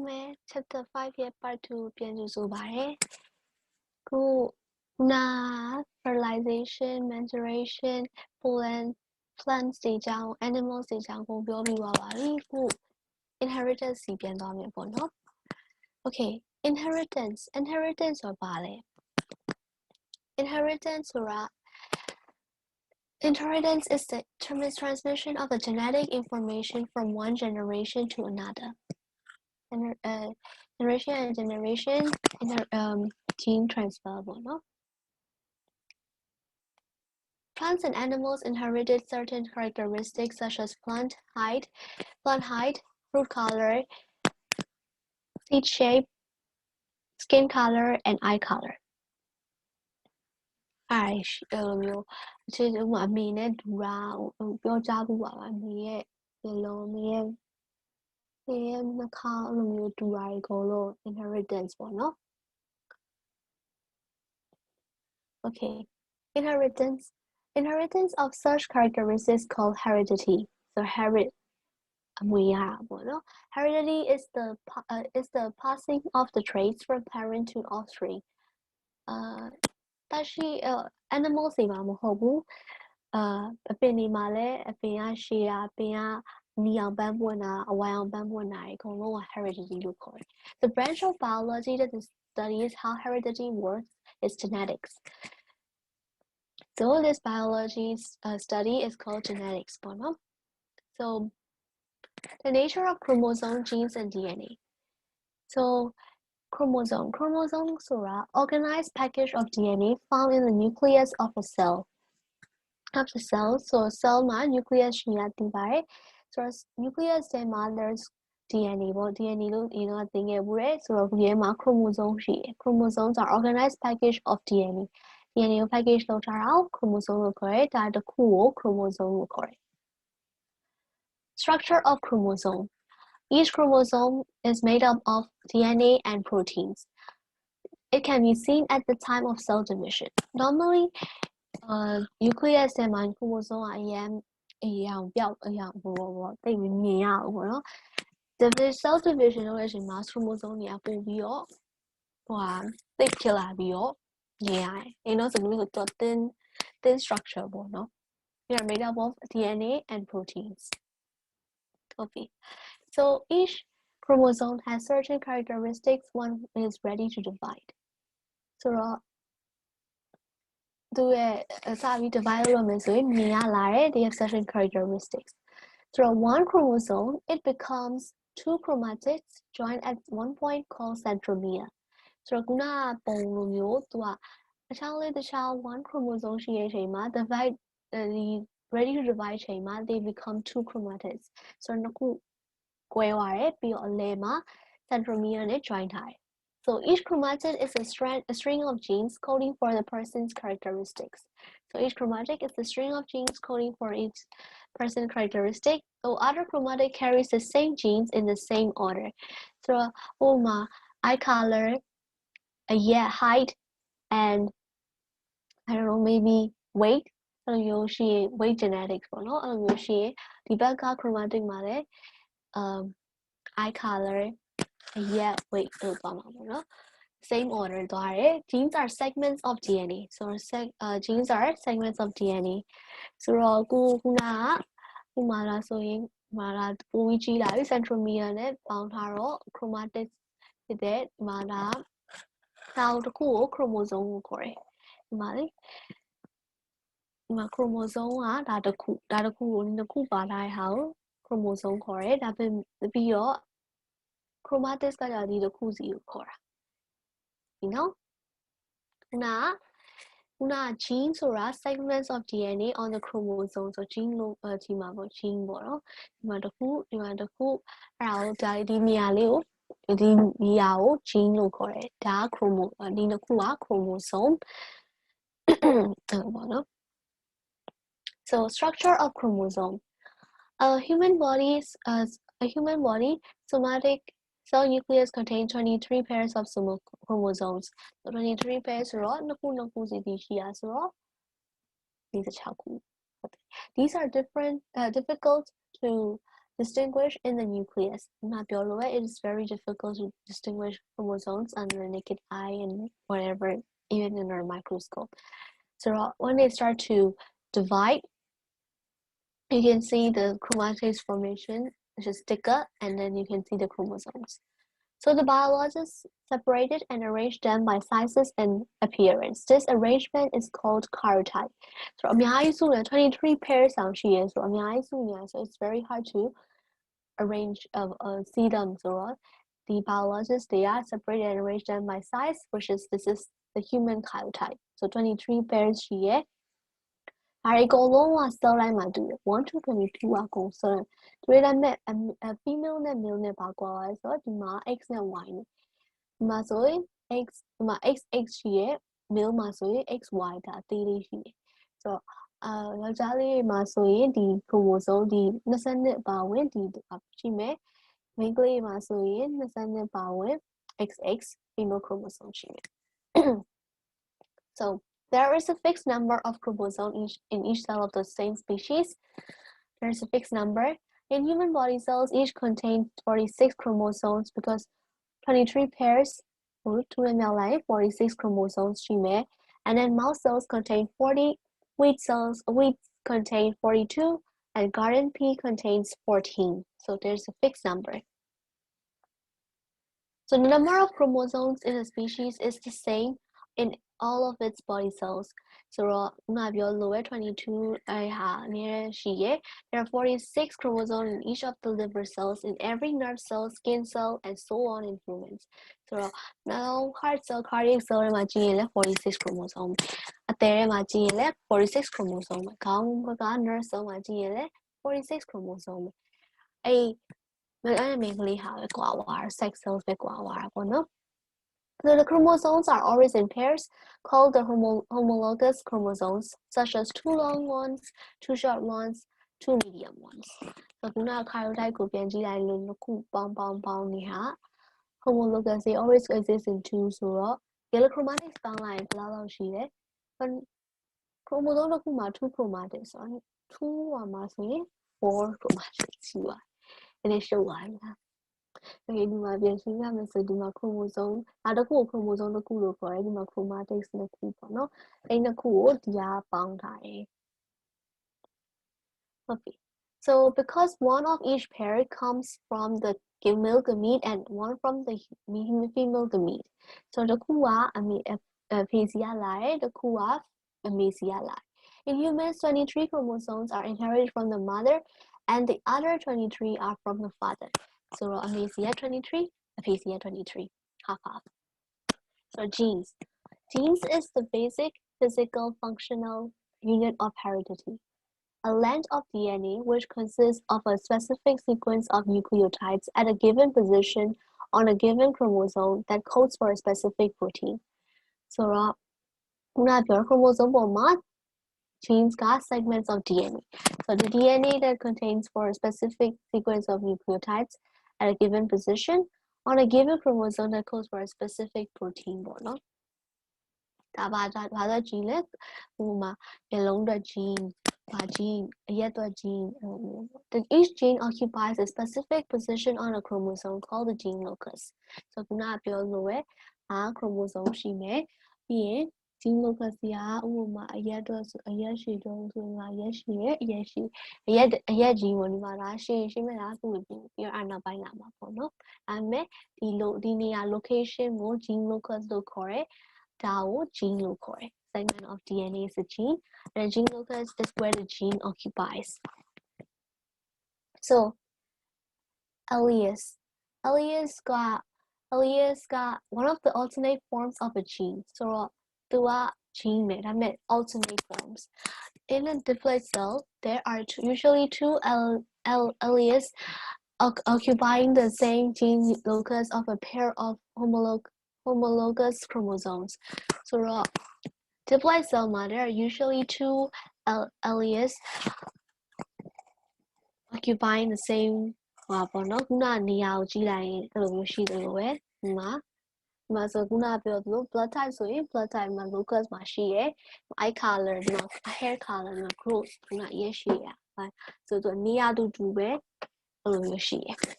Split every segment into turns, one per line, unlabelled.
မယ် chapter 5ရဲ့ part 2 ပြန်ကြည့်ဆိုပါတယ်ခုနာ fertilization maturation pollen plants တွေကြောင့် animals တွေကြောင့်ပုံပြောပြီးသွားပါပြီခု inheritance စီပြန်သွားမယ်ပေါ့နော် okay inheritance ဆိုတာဘာလဲ inheritance ဆိုတာ Inheritance is the transmission of the genetic information from one generation to another. Generation and generation gene transfer ပေါ့နော် Plants and animals inherited certain characteristics such as plant height, fruit color, seed shape, skin color, and eye color. အဲ့လိုမျိုးအခြေဥပမာအမေနဲ့ဒူရာပြောကြားဖို့ပါပါအမေရဲ့မျိုးလုံးအမေရဲ့နှာခေါင်းအဲ့လိုမျိုးဒူရာတွေအကုန်လုံး inheritance ပေါ့နော် Okay inheritance of such characteristics called heredity soအမွေရတာပေါ့နော် heredity is the passing of the traits from parent to offspring တရှိ animals တွေမှာမဟုတ်ဘူးအပင်တွေမှာလည်းအပင်ကရှည်တာအပင်ကနီအောင်ပန်းပွင့်တာအဝိုင်အောင်ပန်းပွင့်တာအကုန်လုံးက heredity လို့ခေါ်တယ် The branch of biology that studies how heredity works is genetics So this biology study is called geneticsပေါ့နော် So the nature of chromosome genes and DNA So chromosome ဆိုတာ organized package of DNA found in the nucleus of a cell so cell မှာ nucleus ရှိရတည်ပါတယ် so nucleus ထဲမှာ there's DNA ပေါ့ DNA လို့ဒီတော့သင်ခဲ့ဘူးတယ်ဆိုတော့ဒီထဲမှာ chromosome ရှိတယ် chromosomes are organized package of DNA ကို package လုပ်ထားတာကို chromosome လို့ခေါ်တယ်ဒါတစ်ခုကို chromosome လို့ခေါ်တယ် structure of chromosome Each chromosome is made up of DNA and proteins. It can be seen at the time of cell division. Normally, nucleus ထဲမှာ chromosome ကအရောင်ပြောက်အရောင်ဘောတိတ်မမြင်ရဘူးပေါ့နော် cell division လုပ်တဲ့အချိန်မှာ chromosome တွေကပို့ပြီးတော့သိပ်ဖြစ်လာပြီးတော့မြင်ရတယ်။အဲ့တော့ဆိုလို့ဆို thin structure ပေါ့နော် They are made up of DNA and proteins. Okay. So each chromosome has certain characteristics one is ready to divide. So to divide they have certain characteristics. So one chromosome, it becomes two chromatids joined at one point called centromere. So one chromosome divide ready to divide they become two chromatids. So centromere နဲ့ join ထားတယ် So each chromatid is a string of genes coding for the person's characteristics. So each chromatid is a string of genes coding for each person's characteristic. So other chromatid carries the same genes in the same order. So eye color, height, and I don't know maybe weight. အဲ့လိုမျိုးရှိရင် weight genetics ပေါ့နော်အဲ့လိုမျိုးရှိရင်ဒီဘက်က chromatic မှာလည်းeye color, weight လို့သွားမှာပေါ့နော် same order သွားတယ် genes are segments of DNA so genes are segments of DNA ဆိုတော့ခုနကဥမာလားဆိုရင်ပိုပြီးကြီးလာပြီ centromere နဲ့ပေါင်းထားတော့ chromatids ဖြစ်တဲ့ဒီမှာနောက်တစ်ခုကို chromosome ကိုခေါ်တယ်ဒီမှာလေဒီမှာ chromosome ကဒါတစ်ခုကိုနှစ်ခုပါထားတဲ့ဟာကို chromosome ခေါ်တယ်ဒါပြီးတော့ chromatids ကကြဒီတစ်ခုစီကိုခေါ်တာဒီနော်ခုန gene ဆိုတာ segments of DNA on the chromosome so gene လို့ဒီမှာပေါ့ gene ပေါ့နော်ဒီမှာတစ်ခုအဲ့ဒါကိုဒီနေရာလေးကိုဒီနေရာကို gene လို့ခေါ်တယ်ဒါက ဒီနှစ်ခုက chromosome ပေါ့နော် So structure of chromosome a human body somatic cell nucleus contains 23 pairs of chromosomes. So 23 pairs ဆိုတော့နှစ်ခုစီတည်ရှိရဆိုတော့46ခု These are difficult to distinguish in the nucleus. It is very difficult to distinguish chromosomes under the naked eye and whatever, even in our microscope. So when they start to divide, you can see the chromatase formation, which is thicker, and then you can see the chromosomes. So the biologists separated and arranged them by sizes and appearance. This arrangement is called karyotype. So အများကြီးစုနဲ့ 23 pairs အောင်ရှိရဲဆိုအများကြီးစုနေရ so it's very hard to arrange see them. So the biologists, they are separated and arranged them by size, which is this is the human karyotype. So 23 pairs ရှိရဲ ဒါတွေအကုန်လုံးက cell line မှာတူတယ် 1 to 22 အကုန် cell တွေဒါပေမဲ့ female နဲ့ male နဲ့ပါကွာလဲဆိုတော့ဒီမှာ x နဲ့ y နဲ့ဒီမှာဆိုရင် x ဒီမှာ xx ရှိရဲ male မှာဆိုရင် xy ဒါအသေးလေးရှိတယ်ဆိုတော့ယောက်ျားလေးတွေမှာဆိုရင်ဒီ chromosome ဒီ22ပါဝင်ဒီရှိမယ် မိန်းကလေးမှာဆိုရင်22ပါဝင် xx female chromosome ရှိမယ် so there is a fixed number of chromosomes in each cell of the same species. There's a fixed number. In human body cells, each contain 46 chromosomes because 23 pairs, 46 chromosomes, and then mouse cells contain 40, wheat contain 42, and garden pea contains 14. So there's a fixed number. So the number of chromosomes in a species is the same in all of its body cells. So lower 22 there are 46 chromosomes in each of the liver cells, in every nerve cell, skin cell, and so on in humans. So now heart cell, cardiac cell မှာကြည့်ရင်လည်း 46 chromosome အသေးထဲမှာကြည့်ရင်လည်း 46 chromosome ခေါင်းက nerve cell မှာကြည့်ရင်လည်း 46 chromosome အဲ့မိန်းကလေးဟာပဲကွာသွားတာ sex cells ပဲကွာသွားတာပေါ့နော် So the chromosomes are always in pairs, called the homologous chromosomes, such as 2 long ones, 2 short ones, 2 medium ones. So ခုနက karyotype ကိုပြန်ကြည့်လိုက်လို့နှစ်ခုပေါင်းနေဟာ homologous, they always exist in 2 ဆိုတော့ yellow chromatics ပေါင်းလိုက်ရင်ဘယ်လောက်ရှိလဲ chromosome တစ်ခုမှာ 2 chromatics ဆိုတော့ 2 မှာဆိုရင် 4 chromatics ရှိပါတယ် ဒီရှုပ်သွားပြီလား Okay, ဒီမှာပြန်ရှင်းရမယ်ဆိုဒီမှာ chromosome တစ်ခုကို chromosome တစ်ခုလို့ခေါ်တယ်ဒီမှာ chromatics နှစ်ခုပေါ့နော်အဲ့နှစ်ခုကိုဒီဟာပေါင်းထားတယ် Okay, so because one of each pair comes from the male gamete and one from the female gamete, so တစ်ခုကအဖေစီကလာတယ်တစ်ခုကအမေစီကလာတယ် In humans, 23 chromosomes are inherited from the mother and the other 23 are from the father. So Amesia 23, Aphasia 23, half. So genes. Genes is the basic physical functional unit of heredity. A length of DNA which consists of a specific sequence of nucleotides at a given position on a given chromosome that codes for a specific protein. So chromosome genes got segments of DNA. So the DNA that contains for a specific sequence of nucleotides at a given position on a given chromosome that codes for a specific protein ပေါ့နော်ဒါဘာသာ gene လဲဟိုမှာမျက်လုံးအတွက် gene ဘာ gene အရက်အတွက် gene each gene occupies a specific position on a chromosome called the gene locus so ခုနကပြောလို့ပဲchromosome ရှိမယ်ပြီးရင် gene locus ကဥပမာအရက်အတွက်ဆိုအရက်ရှိတော့ဆိုရင်အရက်ရှိရဲ့အရက် gene ဝင်ဒီမှာဒါရှိမဲ့လားသူ့ပြီးတော့အနောက်ပိုင်းလာမှာပေါ့နော်ဒါပေမဲ့ဒီနေရာ location ကို gene locus လို့ခေါ်တယ်ဒါကို gene လို့ခေါ်တယ် segment of DNA is a gene and a gene locus is where the gene occupies so alleles got one of the alternate forms of a gene so သူက gene ပဲဒါပေမဲ့ alternate forms in a diploid cell there are usually two alleles occupying the same gene locus of a pair of homologous chromosomes so diploid cell there are usually two alleles occupying the same ပေါ့နော်ခုနနေရာကိုကြည့်လိုက်ရင်အဲ့လိုမျိုးရှိတယ်လို့ပဲဒီမှာဆိုခုနပြောသလို blood type ဆိုရင် blood type မှာ locus မှာရှိရယ် eye color နော် hair color နော် growth ခုနရေးရှိရဆိုတော့နေရာတူပဲ အဲ့လိုမျိုးရှိတယ်ဆို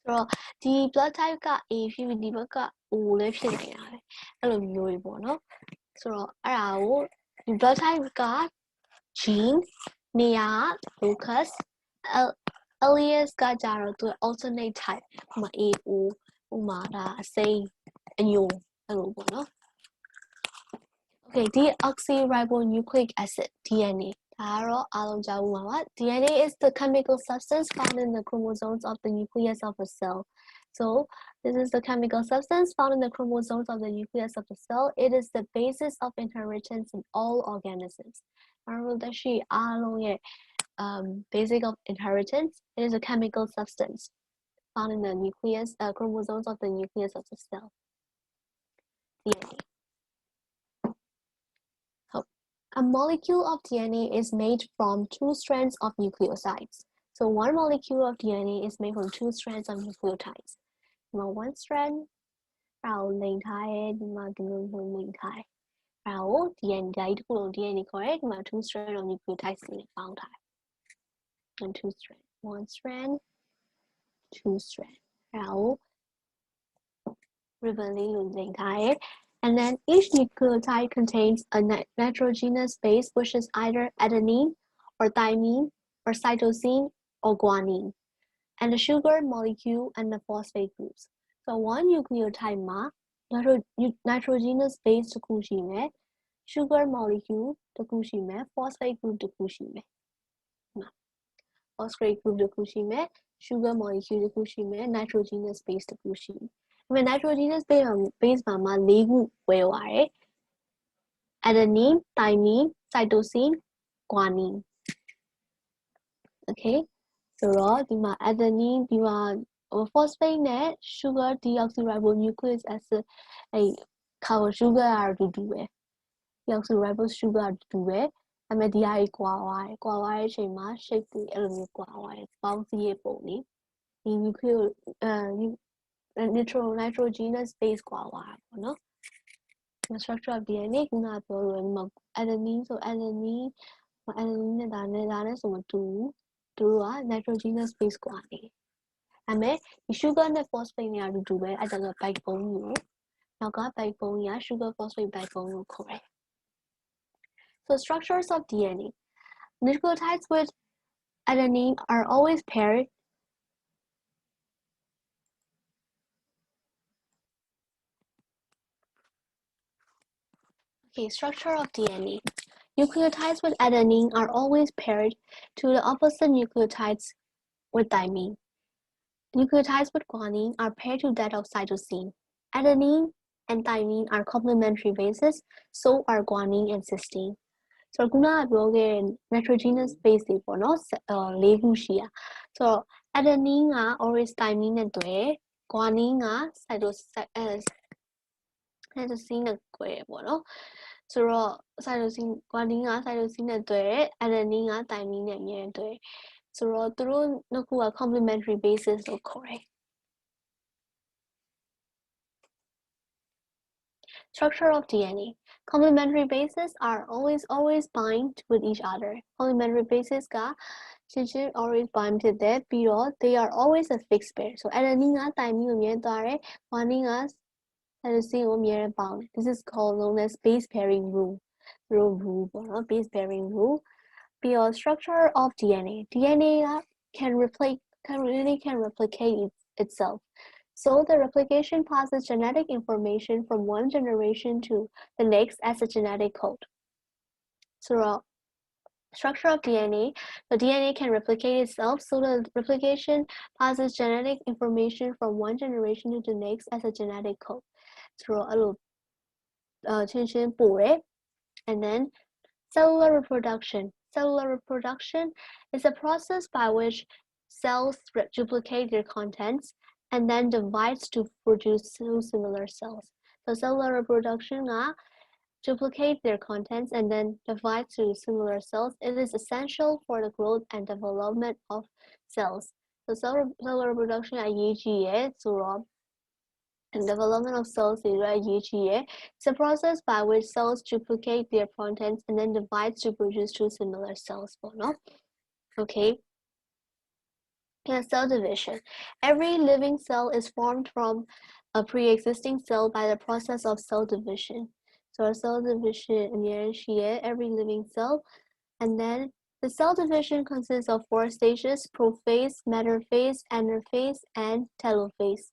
တော့ဒီ blood type က A ဖြစ်ပြီးဒီဘက်က O လည်းဖြစ်နေတာပဲအဲ့လိုမျိုးတွေပေါ့နော်ဆိုတော့အဲ့ဒါကိုဒီ blood type က gene နေရာ locus alias ကကြတော့သူ alternate type ဥပမာ AO ဥပမာဒါအစိမ်းအညိုအဲ့လိုပေါ့နော် Okay, deoxyribonucleic acid DNA ဒါကတော့အားလုံးကြားဘူးမှာပါ DNA is the chemical substance found in the chromosomes of the nucleus of a cell. So this is the chemical substance found in the chromosomes of the nucleus of the cell. It is the basis of inheritance in all organisms. အားလုံးသက်ရှိအားလုံးရဲ့ basic of inheritance. It is a chemical substance found in the nucleus, chromosomes of the nucleus of the cell. DNA. A molecule of DNA is made from 2 strands of nucleosides. So one molecule of DNA is made from 2 strands of nucleotides. Now one strand, link DNA correct, 2 strands of nucleotides found. And 2 strands, 1 strand, 2 strands. Ribbon link. And then each nucleotide contains a nitrogenous base, which is either adenine or thymine or cytosine or guanine, and the sugar molecule and the phosphate groups. So one nucleotide ma nitrogenous base တစ်ခုရှိမယ် sugar molecule တစ်ခုရှိမယ် phosphate group တစ်ခုရှိမယ် phosphate group တစ်ခုရှိမယ် sugar molecule တစ်ခုရှိမယ် nitrogenous base တစ်ခုရှိမယ်nitrogenous base မှာ 4 ခုဝယ်ပါတယ် adenine, thymine, cytosine, guanine. Okay, so တော့ဒီမှာ adenine ဒီမှာ phosphate နဲ့ sugar deoxyribonucleic acid အဲ့ carbon sugar ကတော့တူတူပဲ deoxyribose sugar တူတူပဲဒါပေမဲ့ဒီဟာကြီးကွာသွားတယ်ကွာသွားတဲ့အချိန်မှာ shape တွေအဲ့လိုမျိုးကွာသွားတယ်ပေါင်းစည်းရဲ့ပုံလေးဒီ nitrogenous base ကွာသွားတာပေါ့နော် structure of DNA ခုနပြောလို့ဒီမှာ adenine ဆို adenine နဲ့ဒါနဲ့ဆိုမတူဘူးသူတို့က nitrogenous base ကွာနေတယ်ဒါပေမဲ့ဒီ sugar နဲ့ phosphate နဲ့အတူတူပဲအဲ့ဒါက backbone ကိုနောက်က backbone က sugar phosphate backbone ကိုခေါ်တယ် So structures of DNA nucleotides with adenine are always paired Okay, structure of DNA. Nucleotides with adenine are always paired to the opposite nucleotides with thymine. Nucleotides with guanine are paired to that of cytosine. Adenine and thymine are complementary bases, so are guanine and cysteine. So ခုနကပြောခဲ့တဲ့ nitrogenous base တွေပေါ့နော်၄ခုရှိတာဆိုတော့ adenine က always thymine နဲ့တွဲ guanine က cytosine နဲ့တွဲပေါ့နော်ဆိုတော့ cytosine guanine က cytosine နဲ့တွဲတယ် adenine က thymine နဲ့အမြဲတွဲဆိုတော့သူတို့နှစ်ခုက complementary bases လို့ခေါ်တယ် Structure of DNA. Complementary bases are always bind with each other. Complementary bases ကချင်းချင်း always bind ဖြစ်တယ်ပြီးတော့ they are always a fixed pair. So adenine က thymine ကိုမြဲသွားတယ် guanine က cytosine ကိုမြဲပေါင်းတယ် This is called known as base pairing rule. Rule ပေါ့နော် base pairing rule. ပြီးတော့ structure of DNA. DNA က can replicate itself. So the replication passes genetic information from one generation to the next as a genetic code. So structure of DNA, the DNA can replicate itself, so the replication passes genetic information from one generation to the next as a genetic code. So and then cellular reproduction. Cellular reproduction is a process by which cells duplicate their contents and then divides to produce two similar cells. So cellular reproduction duplicate their contents and then divide to similar cells. It is essential for the growth and development of cells. So cellular reproduction and development of cells is a process by which cells duplicate their contents and then divide to produce two similar cells. Okay. cell division. Every living cell is formed from a pre-existing cell by the process of cell division. So a cell division every living cell, and then the cell division consists of 4 stages: prophase, metaphase, anaphase, and telophase.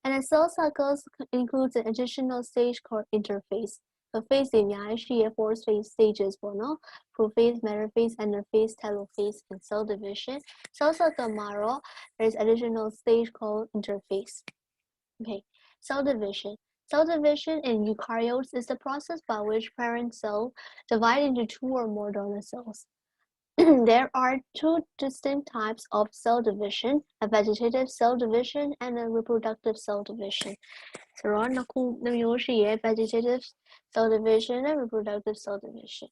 And a cell cycle includes an additional stage called interphase. So phase တွေအများကြီးရှိရ 4 stages ပေါ့နော် prophase, metaphase, anaphase, telophase, and cell division. Cell cycle မှာတော့ there is additional stage called interphase. Okay, cell division. Cell division in eukaryotes is the process by which parent cell divide into 2 or more donor cells. There are 2 distinct types of cell division: a vegetative cell division and a reproductive cell division. So, vegetative cell division and reproductive cell division.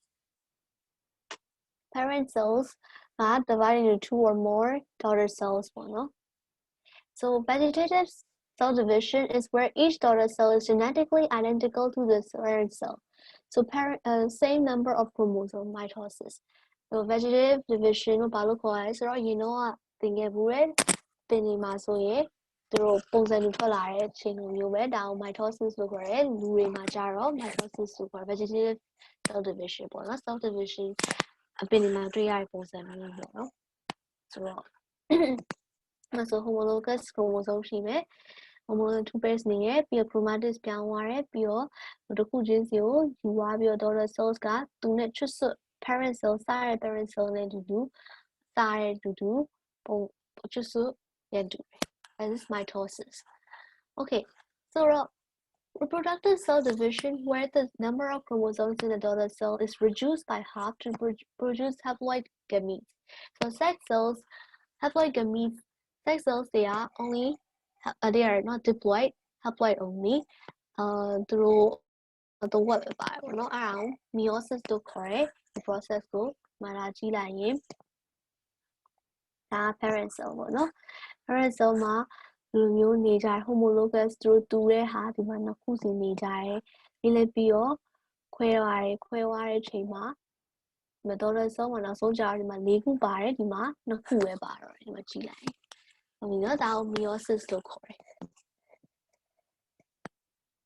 Parent cells are divided into 2 or more daughter cells. So, vegetative cell division is where each daughter cell is genetically identical to the parent cell. So, same number of chromosome, mitosis. So vegetative division ကိုဘာလို့ခေါ်ရလဲဆိုတော့ရင်တော့သင်ခဲ့ဘူးတဲ့ပင်တွေမှာဆိုရင်သူတို့ပုံစံတွေထွက်လာတဲ့အချိန်မျိုးပဲဒါကို mitosis လို့ခေါ်တယ်လူတွေမှာကြတော့ mitosis လို့ခေါ်တယ် vegetative cell division ပေါ့နော် cell division အပင်တွေမှာတွေ့ရတဲ့ပုံစံမျိုးပေါ့နော်ဆိုတော့ဆို homologous chromosome ရှိမယ် homologous 2 pairs နေရပြီးတော့ chromatins ပြောင်းသွားတယ်ပြီးတော့တစ်ခုချင်းစီကိုယူသွားပြီးတော့ daughter cells ကသူနဲ့ချွတ်ဆွတ် parent cell စားတဲ့ parent cell နဲ့တူတူစားတဲ့တူတူပုံချွတ်ဆွတ်ရတူတယ် that is mitosis. Okay, so reproductive cell division where the number of chromosomes in the daughter cell is reduced by half to produce haploid gametes. So sex cells, haploid gametes, sex cells they are not diploid, haploid only. Through the web or not around meiosis to correct the process go malachi la yin da parent cell ပေါ့နော် parent cell မှာလူမျိုးနေကြ homologous သူတို့တူတဲ့ဟာဒီမှာနှစ်ခုစီနေကြတယ်ပြီးလည်းပြီးတော့ခွဲသွားတဲ့အချိန်မှာဒီမှာ daughter cell မှာနောက်ဆုံးကြတော့ဒီမှာ၄ခုပါတယ်ဒီမှာနှစ်ခုပဲပါတော့ဒီမှာကြည့်လိုက်ဟုတ်ပြီနော်ဒါကို meiosis လို့ခေါ်တယ်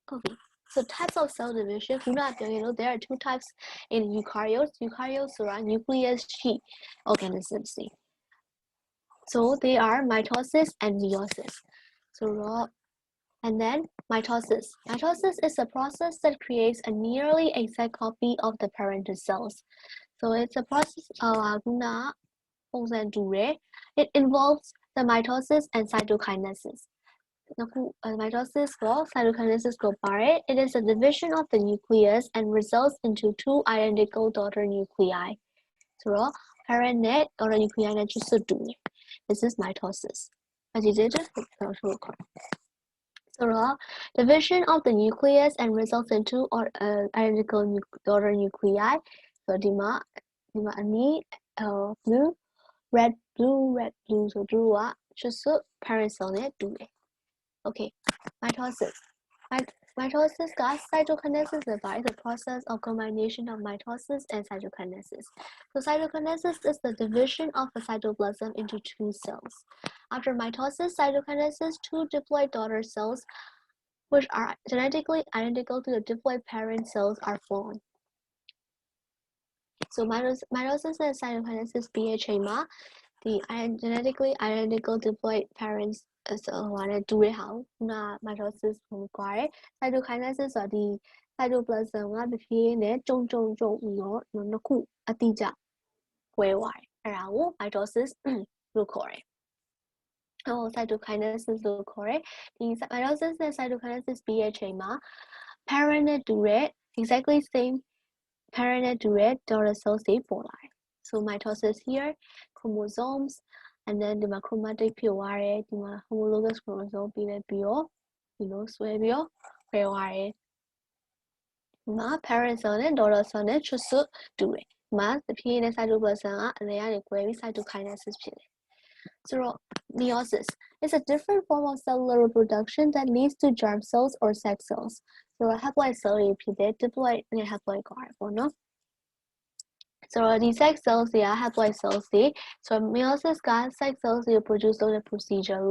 ဟုတ်ပြီ So types of cell division, there are 2 types in eukaryotes. Eukaryotes are nucleus sheet organisms. So they are mitosis and meiosis. So and then mitosis. Mitosis is a process that creates a nearly exact copy of the parent cells. So it's a process of it involves the mitosis and cytokinesis. Mitosis or cytokinesis it is a division of the nucleus and results into 2 identical daughter nuclei. So parent net daughter nuclei net this is mitosis. So division of the nucleus and results into identical daughter nuclei. So dima blue, red, blue. So just parent cell net Okay, mitosis. Mitosis gas cytokinesis is the process of combination of mitosis and cytokinesis. So cytokinesis is the division of the cytoplasm into 2 cells. After mitosis, cytokinesis, 2 diploid daughter cells, which are genetically identical to the diploid parent cells, are formed. So mitosis and cytokinesis BHA the genetically identical diploid parents so ဟိုနဲ့တူတဲ့ဟာကိုခုန mitosis ကိုကြွားတယ် cytokinesis ဆိုတော့ဒီ cytoplasm ကတဖြည်းနဲ့ကျုံပြီးတော့နှစ်ခုအတိအကျကွဲသွားတယ်အဲ့ဒါကို mitosis လို့ခေါ်တယ်cytokinesis လို့ခေါ်တယ်ဒီ mitosis နဲ့ cytokinesis ပြီးရဲ့အချိန်မှာ parent နဲ့တူတဲ့ exactly same parent နဲ့တူတဲ့ daughter cells တွေပေါ်လာတယ် so mitosis here chromosomes and then ဒီမှာ chromatic ဖြစ်သွားတယ်ဒီမှာ homologous chromosome ပြီးလဲပြီးတော့ဒီလိုဆွဲပြီးတော့ခွဲသွားတယ်ဒီမှာ parent cell နဲ့ daughter cell နဲ့ချွတ်ဆွတ်တူတယ်ဒီမှာတဖြည်းနဲ့ cytoplasm ကအလဲကနေကွဲပြီး cytokinesis ဖြစ်တယ်So meiosis is a different form of cellular reproduction that leads to germ cells or sex cells. So haploid cell တွေဖြစ်တဲ့ diploid နဲ့ haploid ခေါ်တယ်ပေါ့နော် So the sex cells they are haploid cells they. So meiosis ka sex cells they produce the procedure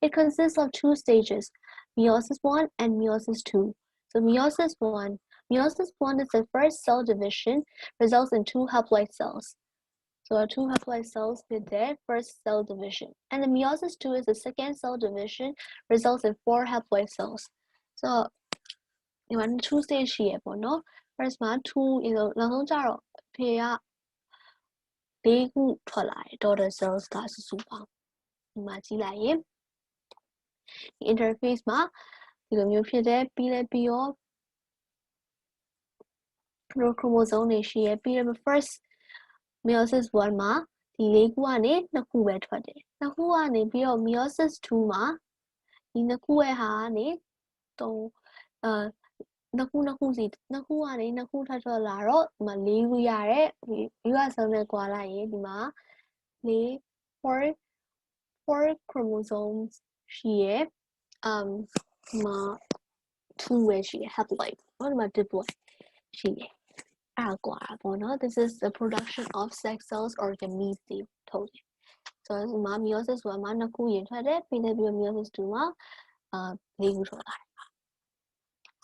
It consists of two stages, meiosis 1 and meiosis 2. So meiosis 1 is the first cell division, results in two haploid cells. So two haploid cells with their first cell division. And the meiosis 2 is the second cell division, results in four haploid cells. So you want two stage here, no? First one, two is a big daughter cells ကစုစုပေါင်းဒီမှာကြည့်လိုက်ရင် interface မှာဒီလိုမျိုးဖြစ်တယ်ပြီးတော့ chromosome တွေရှိရပြီးတော့ first meiosis 1 မှာဒီ၄ခုကနေ2ခုပဲထွက်တယ်2ခုကနေပြီးတော့ meiosis 2 မှာဒီ2ခုရဲ့ဟာကနေ2ခုစီ2ခုကနေ2ခုထပ်ထွက်လာတော့ဒီမှာ4ခုရတယ်ဒီကဆုံးနဲ့ကွာလိုက်ရင်ဒီမှာ4 chromosomes ရှိရဒီမှာ2ပဲရှိရ haploid ဒီမှာ diploid ရှိရအဲ့ဒါကွာပေါ့နော် this is the production of sex cells or gametes တွေထုတ်တယ်ဆိုတော့ဒီမှာ meiosis 1မှာ2ခုရင်ထွက်တယ်ပြီးတော့ meiosis 2မှာ4ခုထွက်လာတယ်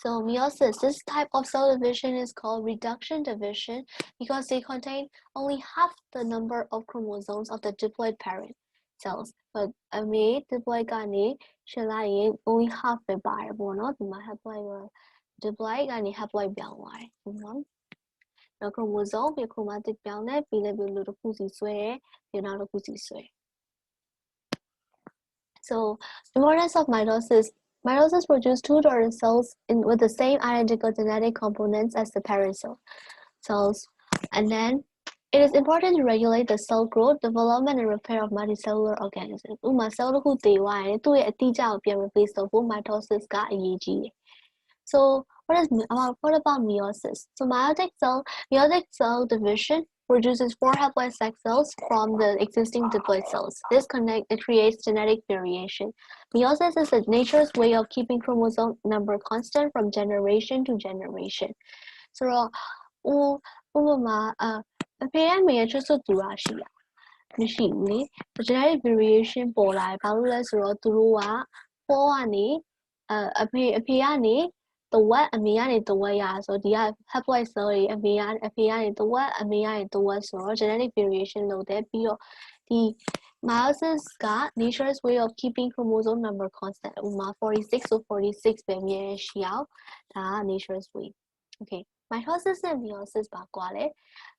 So meiosis, this type of cell division is called reduction division because they contain only half the number of chromosomes of the diploid parent cells. But diploid ကနေ ရှင်းလိုက်ရင် only half ပဲပါတယ်ပေါ့နော်ဒီမှာ haploid diploid ကနေ haploid ပြောင်းသွားတယ်ဟုတ်နော်နောက် chromosome ပြီး chromatic ပြောင်းတယ်ပြီးလည်းလို့တစ်ခုစီဆွဲတယ်ပြီးနောက်တစ်ခုစီဆွဲ So importance of mitosis. Mitosis produces two daughter cells with the same identical genetic components as the parent cells. And then it is important to regulate the cell growth, development, and repair of multicellular organisms. Cell တစ်ခုတည်သွားရင်သူ့ရဲ့အတိအကျကိုပြန် replace လုပ်ဖို့ mitosis ကအရေးကြီးတယ် So what about meiosis? So meiotic cell division produces 4 haploid sex cells from the existing diploid cells. This creates genetic variation. Meiosis is nature's way of keeping chromosome number constant from generation to generation. So, ဥပမာအဖေရဲ့မေရဲ့ချွတ်စွတ်တူတာရှိလားမရှိဘူးလေ genetic variation ပေါ်လာတယ်ဘာလို့လဲဆိုတော့သူတို့က4ကနေအဖေကနေတဝက်အမေကနေတဝက်ရဆိုတော့ဒီက haploid cell တွေအဖေကနေတဝက်အမေကနေတဝက်ဆိုတော့ genetic variation လုပ်တယ်ပြီးတော့ဒီ meiosis က nature's way of keeping chromosome number constant ဥပမာ46 so 46ပဲအမြဲရှိအောင်ဒါက nature's way okay mitosis and meiosis ဘာကွာလဲ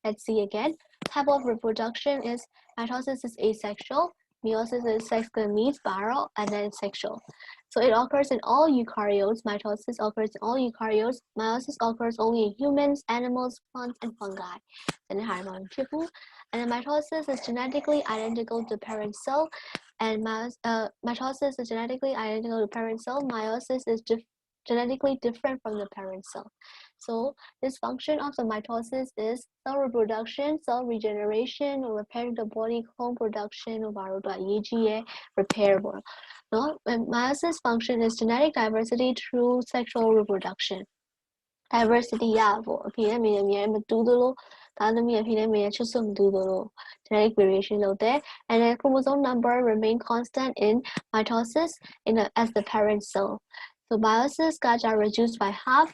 let's see again type of reproduction is mitosis is asexual meiosis is sex gametes viral and then sexual so it occurs in all eukaryotes mitosis occurs in all eukaryotes meiosis occurs only in humans animals plants and fungi and then mitosis is genetically identical to parent cell and mitosis is genetically identical to parent cell meiosis is genetically different from the parent cell. So this function of the mitosis is cell reproduction, cell regeneration, or repairing the body, clone production, or repairable. No, meiosis function is genetic diversity through sexual reproduction. Diversity ရပေါ့အဖေနဲ့မေနဲ့မတူသလိုသားသမီးအဖေနဲ့မေနဲ့ချွတ်စွတ်မတူသလို genetic variation လုပ်တယ် and then chromosome number remain constant in mitosis as the parent cell. So meiosis got reduced by half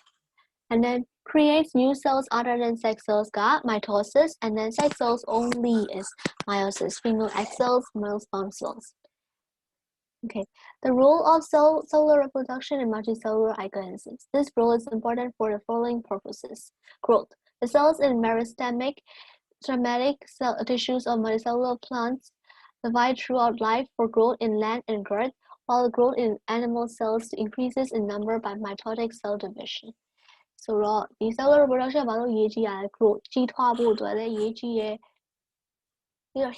and then creates new cells other than sex cells got mitosis and then sex cells only is meiosis, female egg cells, male sperm cells. Okay, the role of cellular reproduction in multicellular organisms. This role is important for the following purposes. Growth. The cells in meristemic somatic cell tissues of multicellular plants divide throughout life for growth in length and girth, while the growth in animal cells increases in number by mitotic cell division. So, the cellular reproduction ဘာလို့ရေးကြည့်ရလဲ growth ကြီးထွားဖို့အတွက်လည်းရေးကြည့်ရဲ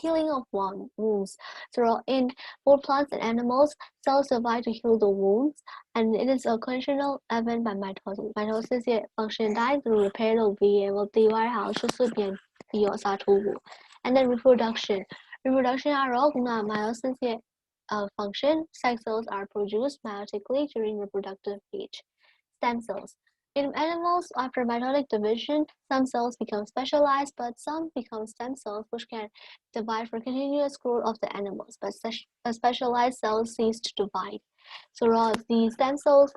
healing of wounds. So in both plants and animals, cells divide to heal the wounds, and it is a conditional event by mitosis. Mitosis ရဲ့ function တိုင်းသူတို့ repair လုပ်ပြီးရပေါ့တေးသွားတဲ့ဟာကိုချွတ်ဆွတ်ပြန်ပြီးတော့အစားထိုးဖို့ and then reproduction ကတော့ခုန meiosis ရဲ့ function sex cells are produced meiotically during reproductive age. Stem cells In animals, after mitotic division, some cells become specialized, but some become stem cells, which can divide for continuous growth of the animals. But specialized cells cease to divide. So the stem cells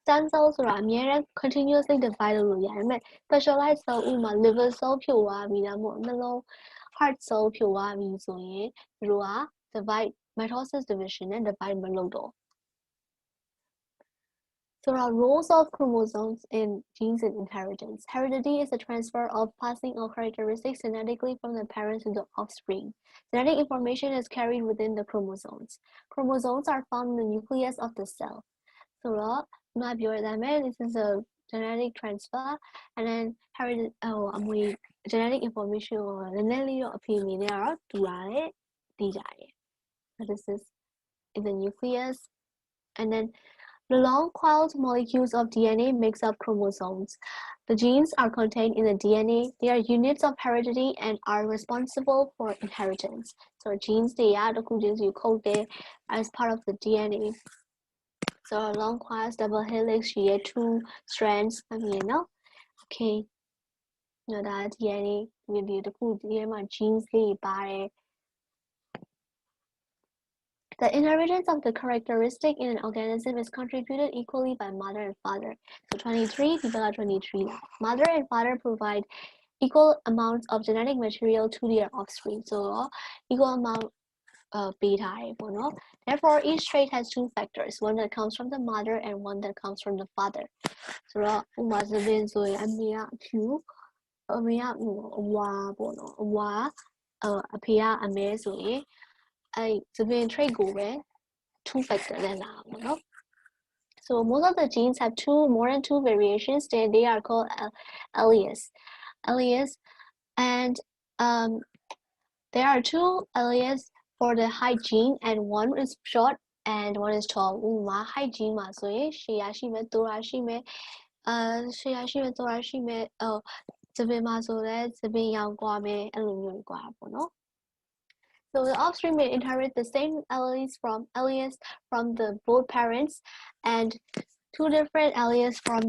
ဆိုတာအမြဲတမ်း continuously divide လုပ်လို့ရတယ်။ specialized cell ဥပမာ liver cell ဖြစ်သွားပြီဒါမှမဟုတ်နှလုံး heart cell ဖြစ်သွားပြီဆိုရင်သူတို့က divide mitosis division နဲ့ divide မလုပ်တော့ So roles of chromosomes in genes and inheritance. Heredity is the transfer of passing of characteristics genetically from the parents to the offspring. Genetic information is carried within the chromosomes. Chromosomes are found in the nucleus of the cell. So this is a genetic transfer and then genetic information or so this is in the nucleus, and then the long coiled molecules of DNA makes up chromosomes. The genes are contained in the DNA. They are units of heredity and are responsible for inheritance. So genes they are the genes you code there as part of the DNA. So long coils, double helix, she had 2 strands. Okay. That DNA will be the genes by. The inheritance of the characteristic in an organism is contributed equally by mother and father. So 23, people are 23. Mother and father provide equal amounts of genetic material to their offspring. So equal amount beta. Therefore, each trait has 2 factors, one that comes from the mother and one that comes from the father. So trait 2 factors So most of the genes have more than 2 variations. They are called alleles. And there are 2 alleles for the height gene, and one is short and one is tall. Height gene မှာဆိုရင်ရှည်ရရှိမယ်တိုးရရှိမယ်ရှည်ရရှိမယ်တိုးရရှိမယ်သပင်မှာဆိုလည်းသပင်ရောင်ကွာမယ်အဲ့လိုမျိုးကွာပေါ့နော် So the offspring may inherit the same alleles from the both parents and 2 different alleles from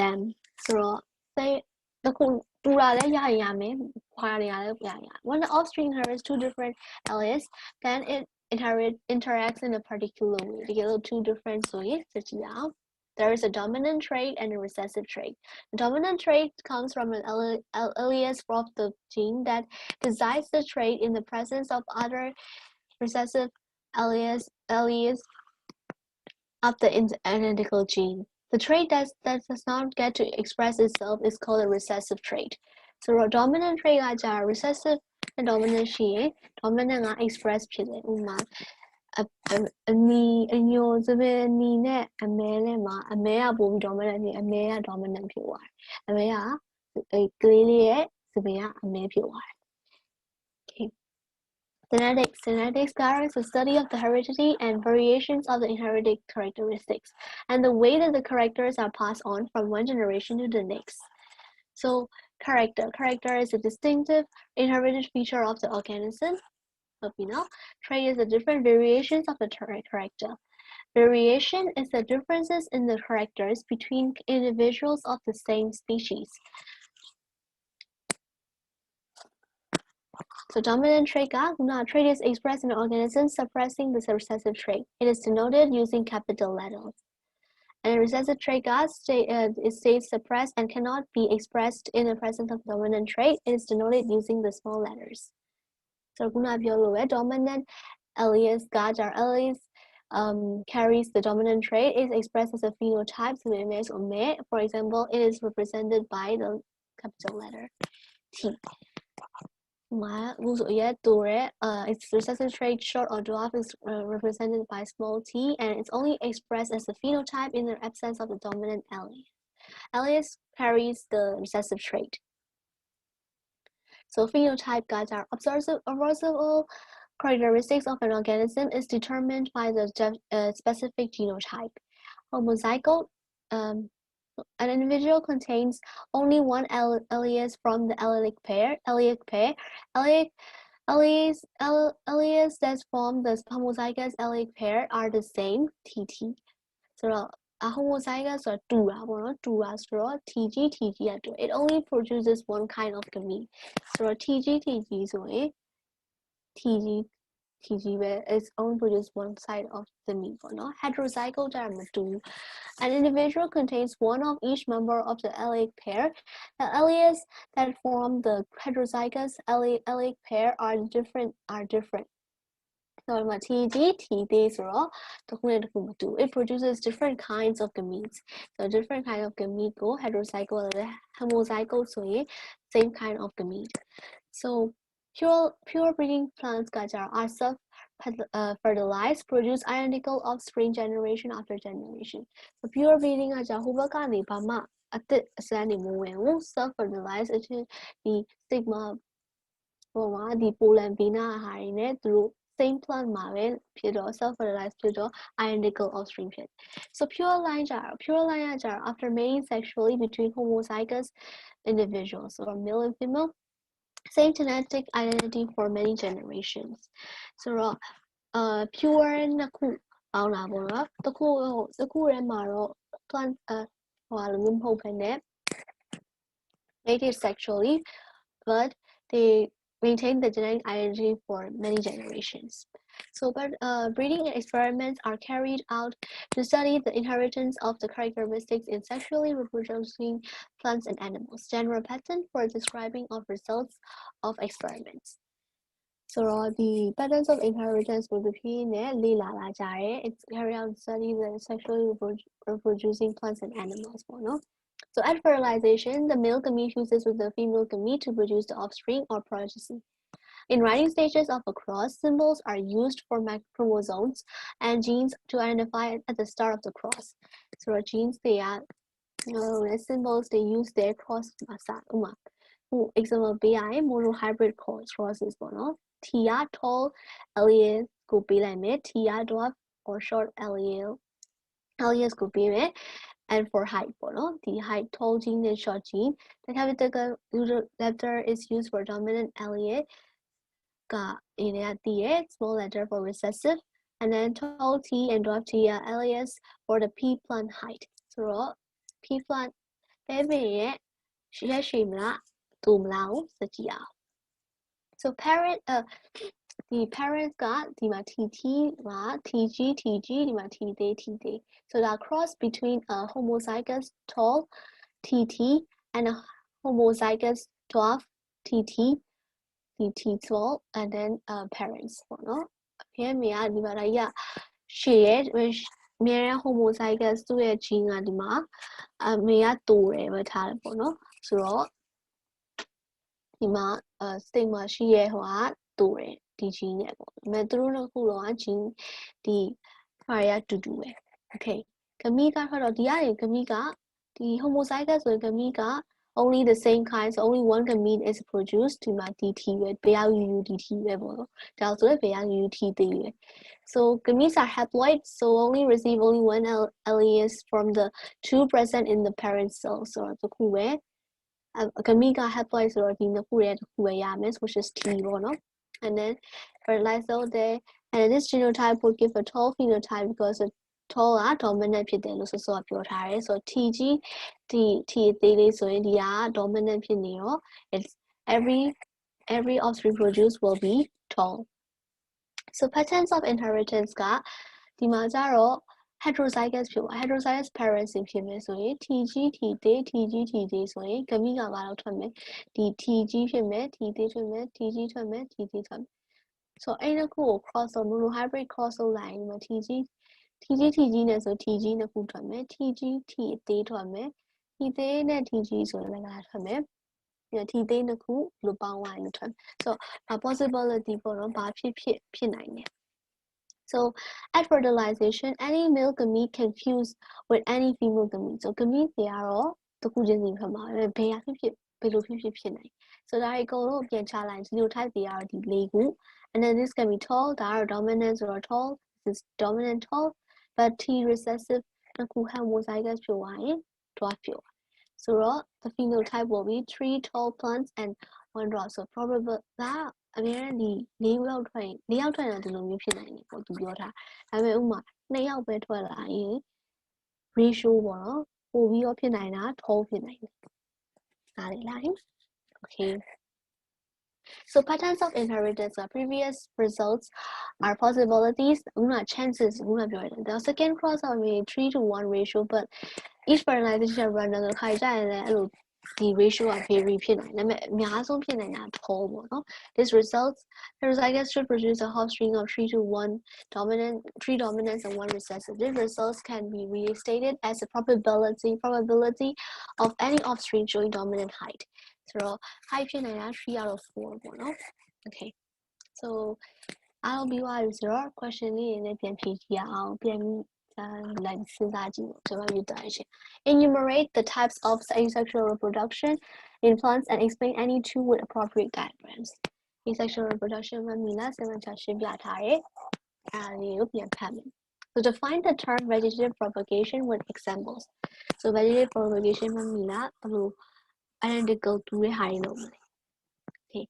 them. So say when the offspring inherits 2 different alleles, then it interacts in a particular way. To get 2 different ways, there is a dominant trait and a recessive trait. The dominant trait comes from an alleles of the gene that decides the trait in the presence of other recessive alleles of the identical gene. The trait that does not get to express itself is called a recessive trait. So a dominant trait ကကြာ recessive and dominant ရှိရင် dominant က express ဖြစ်တယ်ဥပမာအညိုစပယ်အနီနဲ့အမဲနဲ့မှာအမဲကပိုပြီး dominant ဖြစ်အမဲက dominant ဖြစ်သွားတယ်အမဲကကလေးလေးရဲ့စပယ်ကအမဲဖြစ်သွားတယ် Okay. Genetics is the study of the heredity and variations of the inherited characteristics and the way that the characters are passed on from one generation to the next. So character is a distinctive inherited feature of the organism. Trait is the different variations of the character. Variation is the differences in the characters between individuals of the same species. So dominant trait trait is expressed in an organism suppressing the recessive trait. It is denoted using capital letters. And recessive trait it stays suppressed and cannot be expressed in the presence of dominant trait. It is denoted using the small letters. So dominant alleles alleles carries the dominant trait is expressed as a phenotype. So for example, it is represented by the capital letter T. Its recessive trait short or dwarf is represented by small t, and it's only expressed as a phenotype in the absence of the dominant allele. Alleles carries the recessive trait. So phenotype are observable characteristics of an organism is determined by the specific genotype. Homozygote an individual contains only one alleles from the allelic pair. Alleles that form the homozygous allelic pair are the same, TT. So homozygous or tura, tura, so TG, it only produces one kind of gamete. So TG, so TG, is only produces one side of the meat. Heterozygote are an individual contains one of each member of the allelic pair. The alleles that form the heterozygous allelic pair are different. So it produces different kinds of gametes. So different kind of gamete go heterozygote or homozygote, so same kind of gamete. So pure breeding plants are self fertilized, produce identical offspring generation after generation. So pure breeding hubaka bama self fertilized the stigma the pollen vena through same plant မှာပဲဖြစ်တော့ self fertilized ဖြစ်တော့ identical offspring ဖြစ် so pure line ကြတော့ after mating sexually between homozygous individuals or male and female same genetic identity for many generations ဆိုတော့ pure နှစ်ခုပေါင်းတာပေါ့နော်တစ်ခုထဲမှာတော့ plant ဟိုလိုမျိုးမဟုတ်ဘဲနဲ့ mated sexually but they maintain the genetic identity for many generations. So, but breeding experiments are carried out to study the inheritance of the characteristics in sexually reproducing plants and animals. General pattern for describing of results of experiments. So, the patterns of inheritance will be it's carried out to study the sexually reproducing plants and animals. So at fertilization, the male gamete fuses with the female gamete to produce the offspring or progeny. In writing stages of a cross, symbols are used for chromosomes and genes to identify at the start of the cross. So the genes, they are symbols they use their cross. Example, BI monohybrid crosses. Tia tall allele could be like Tia dwarf or short alleles could be and for height, the height tall gene and short gene. The capital letter is used for dominant allele, small letter for recessive, and then tall T and dwarf T are alleles for the P plant height. So P plant, so parent, the parents got the TT, TG, so the cross between a homozygous tall TT and a homozygous dwarf TT tall, and then parents. Here we are the shared which mere homozygous to a gene adima mere two so stigma she two the gene metro gene the fire to do it. Okay. Gamega the homozygous with gamega only the same kinds, only one gamete is produced to my DT with DT level. Also so gametes are haploid, so only receive only one allele from the two present in the parent cell. So the kuwe gamega haploid or the which is T, and then fertilizer there, and this genotype would give a tall phenotype because the tall dominant ဖြစ်တယ်လို့ဆိုပြောထားတယ်ဆို TG T သေးလေးဆိုရင် ဒီက dominant ဖြစ်နေရော it's every offspring produced will be tall. So patterns of inheritance ကဒီမှာကျတော့ heterozygous ဖြစ်ပါ heterozygous parents ဖြစ်မယ်ဆိုရင် TG T သေး TG T သေးဆိုရင် gamete ကဘာလို့ထွက်မလဲဒီ TG ဖြစ်မယ် T သေးထွက်မယ် TG ထွက်မယ် T သေးထွက်မယ် so အဲ့နှစ်ခုကို cross monohybrid cross လုပ်လိုက်ရင် TG နဲ့ဆို TG နှစ်ခုထွက်မယ် TG T သေးထွက်မယ် T သေးနဲ့ TG ဆိုရင်လည်းထွက်မယ် T သေးနှစ်ခုလို့ပေါင်းလိုက်ရင်ထွက်မယ် so possibility ပေါ့နော်ဘာဖြစ်နိုင်တယ် so at fertilization any male gamete can fuse with any female gamete so gamete တွေကတော့တစ်ခုချင်းစီထွက်မှာပဲဘယ်လိုဖြစ်နိုင် so ဒါတွေအကုန်လုံးပြန်ချလိုက် genotype တွေကတော့ဒီ၄ခု and then this can be tall ဒါကတော့ dominant ဆိုတော့ tall this is dominant tall but T recessive နှစ်ခု homozygous ဖြစ်သွားရင် dwarf ဖြစ်သွား so the phenotype will be 3 tall plants and 1 dwarf so probable ဒါအများနဲ့ဒီ4ယောက်ထွက်ရင်4ယောက်ထွက်ရင်ဒီလိုမျိုးဖြစ်နိုင်တယ်ပေါ့သူပြောထားဒါပေမဲ့ဥမာ2ယောက်ပဲထွက်လာရင် ratio ပေါ့နော်ပိုပြီးတော့ဖြစ်နိုင်တာ12ဖြစ်နိုင်တယ်နားလည်လား okay so patterns of inheritance are previous results are possibilities ခုန chances ခုနပြောရတယ် the second cross are 3 to 1 ratio but each fertilization random ဆိုခိုင်ကြရင်လည်းအဲ့လိုဒီ ratio က vary ဖြစ်နိုင်တယ်ဒါပေမဲ့အများဆုံးဖြစ်နိုင်တာ12ပေါ့နော် this results heterozygous should produce a offspring of 3 to 1 dominant 3 dominant and 1 recessive this results can be restated as a probability of any offspring showing dominant height ဆိုတော့ height ဖြစ်နိုင်တာ3 out of 4ပေါ့နော် okay so အားလုံးပြီးသွားပြီဆိုတော့ question လေးတွေနဲ့ပြန်ဖြေကြည့်ရအောင်ပြန်like စဉ်းစားကြည့်ပေါ့ကျွန်တော်ယူတာရှင် enumerate the types of asexual reproduction in plants and explain any two with appropriate diagrams asexual reproduction မှာမိလားဆက်မှချရှင်းပြထားတယ်အဲ့ဒါလေးကိုပြန်ဖတ်မယ် so define the term vegetative propagation with examples so vegetative propagation မှာမိလားဘယ်လို identical တူတဲ့ဟာတွေလုပ်မလဲ okay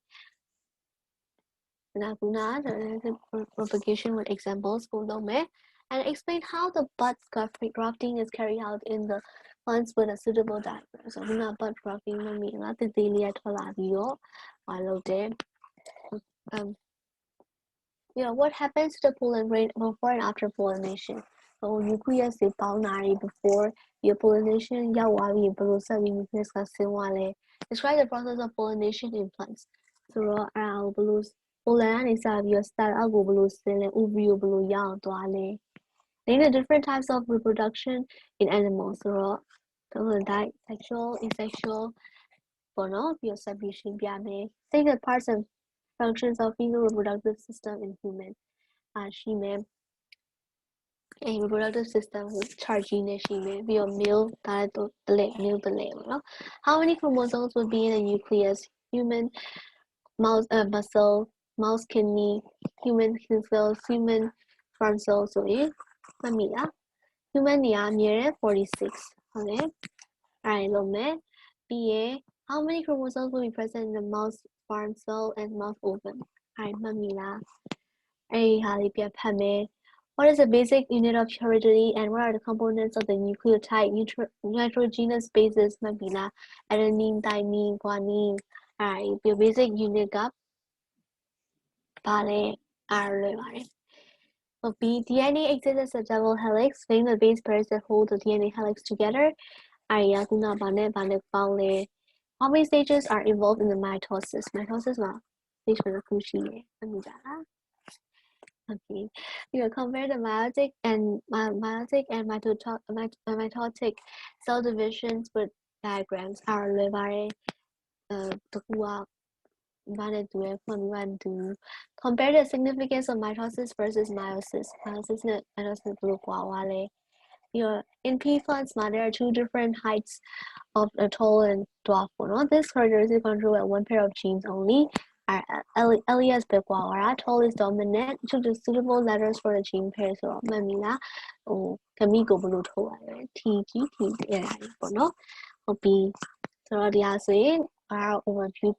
propagation with examples ကိုလုပ်မယ် and explain how the bud grafting is carried out in the plants with a suitable diagram. So ခုန bud grafting လုပ်မိလားတသေးလေးထွက်လာပြီးတော့မလုပ်တယ် what happens to the pollen grain before and after pollination? So nucleus တွေပေါင်းတာတွေ before your pollination ရောက်သွားပြီးဘယ်လိုဆက်ပြီး nucleus ကဆင်းသွားလဲ Describe the process of pollination in plants. ဆိုတော့အဲ့ဒါကိုဘယ်လို pollen ကနေစပြီးတော့ start အောက်ကိုဘယ်လိုဆင်းလဲ ovary ကိုဘယ်လိုရောက်သွားလဲ Name the different types of reproduction in animals ဆိုတော့ sexual asexual ပေါ့နော်ပြီးတော့ separation ပြမယ် Say the parts and functions of female reproductive system in human ရှိမယ် reproductive system ကို chart ကြီးနဲ့ရှိမယ်ပြီးတော့ male ဒါလည်းတလဲ male တလဲပေါ့နော် How many chromosomes would be in a nucleus human mouse muscle mouse kidney human cells human sperm cells ဆိုရင်မှတ်မိလား human နေရာအမြဲတမ်း46ဟုတ်တယ်အဲ့ဒါလုံးမယ်ပြီးရင် how many chromosomes will be present in the mouse sperm cell and mouse ovum အဲ့မှတ်မိလားအဲ့ဟာလေးပြန်ဖတ်မယ် What is the basic unit of heredity and what are the components of the nucleotide nitrogenous bases မှတ်မိလား adenine thymine guanine အဲ့ basic unit ကပါလဲအဲ့လွယ်ပါတယ်B. DNA exists as a double helix, being the base pairs that hold the DNA helix together. How many stages are involved in the mitosis? Mitosis stage Okay. You will compare the meiotic and mitotic cell divisions with diagrams. Compare the significance of mitosis versus meiosis. Meiosis and mitosis in pea plants, there are two different heights of the tall and dwarf. This characteristic control at one pair of genes only. Elias bequara, tall is dominant to the suitable letters for the gene pair. So, mamila, kamigo blue tall, TG, B. So, the answer are overview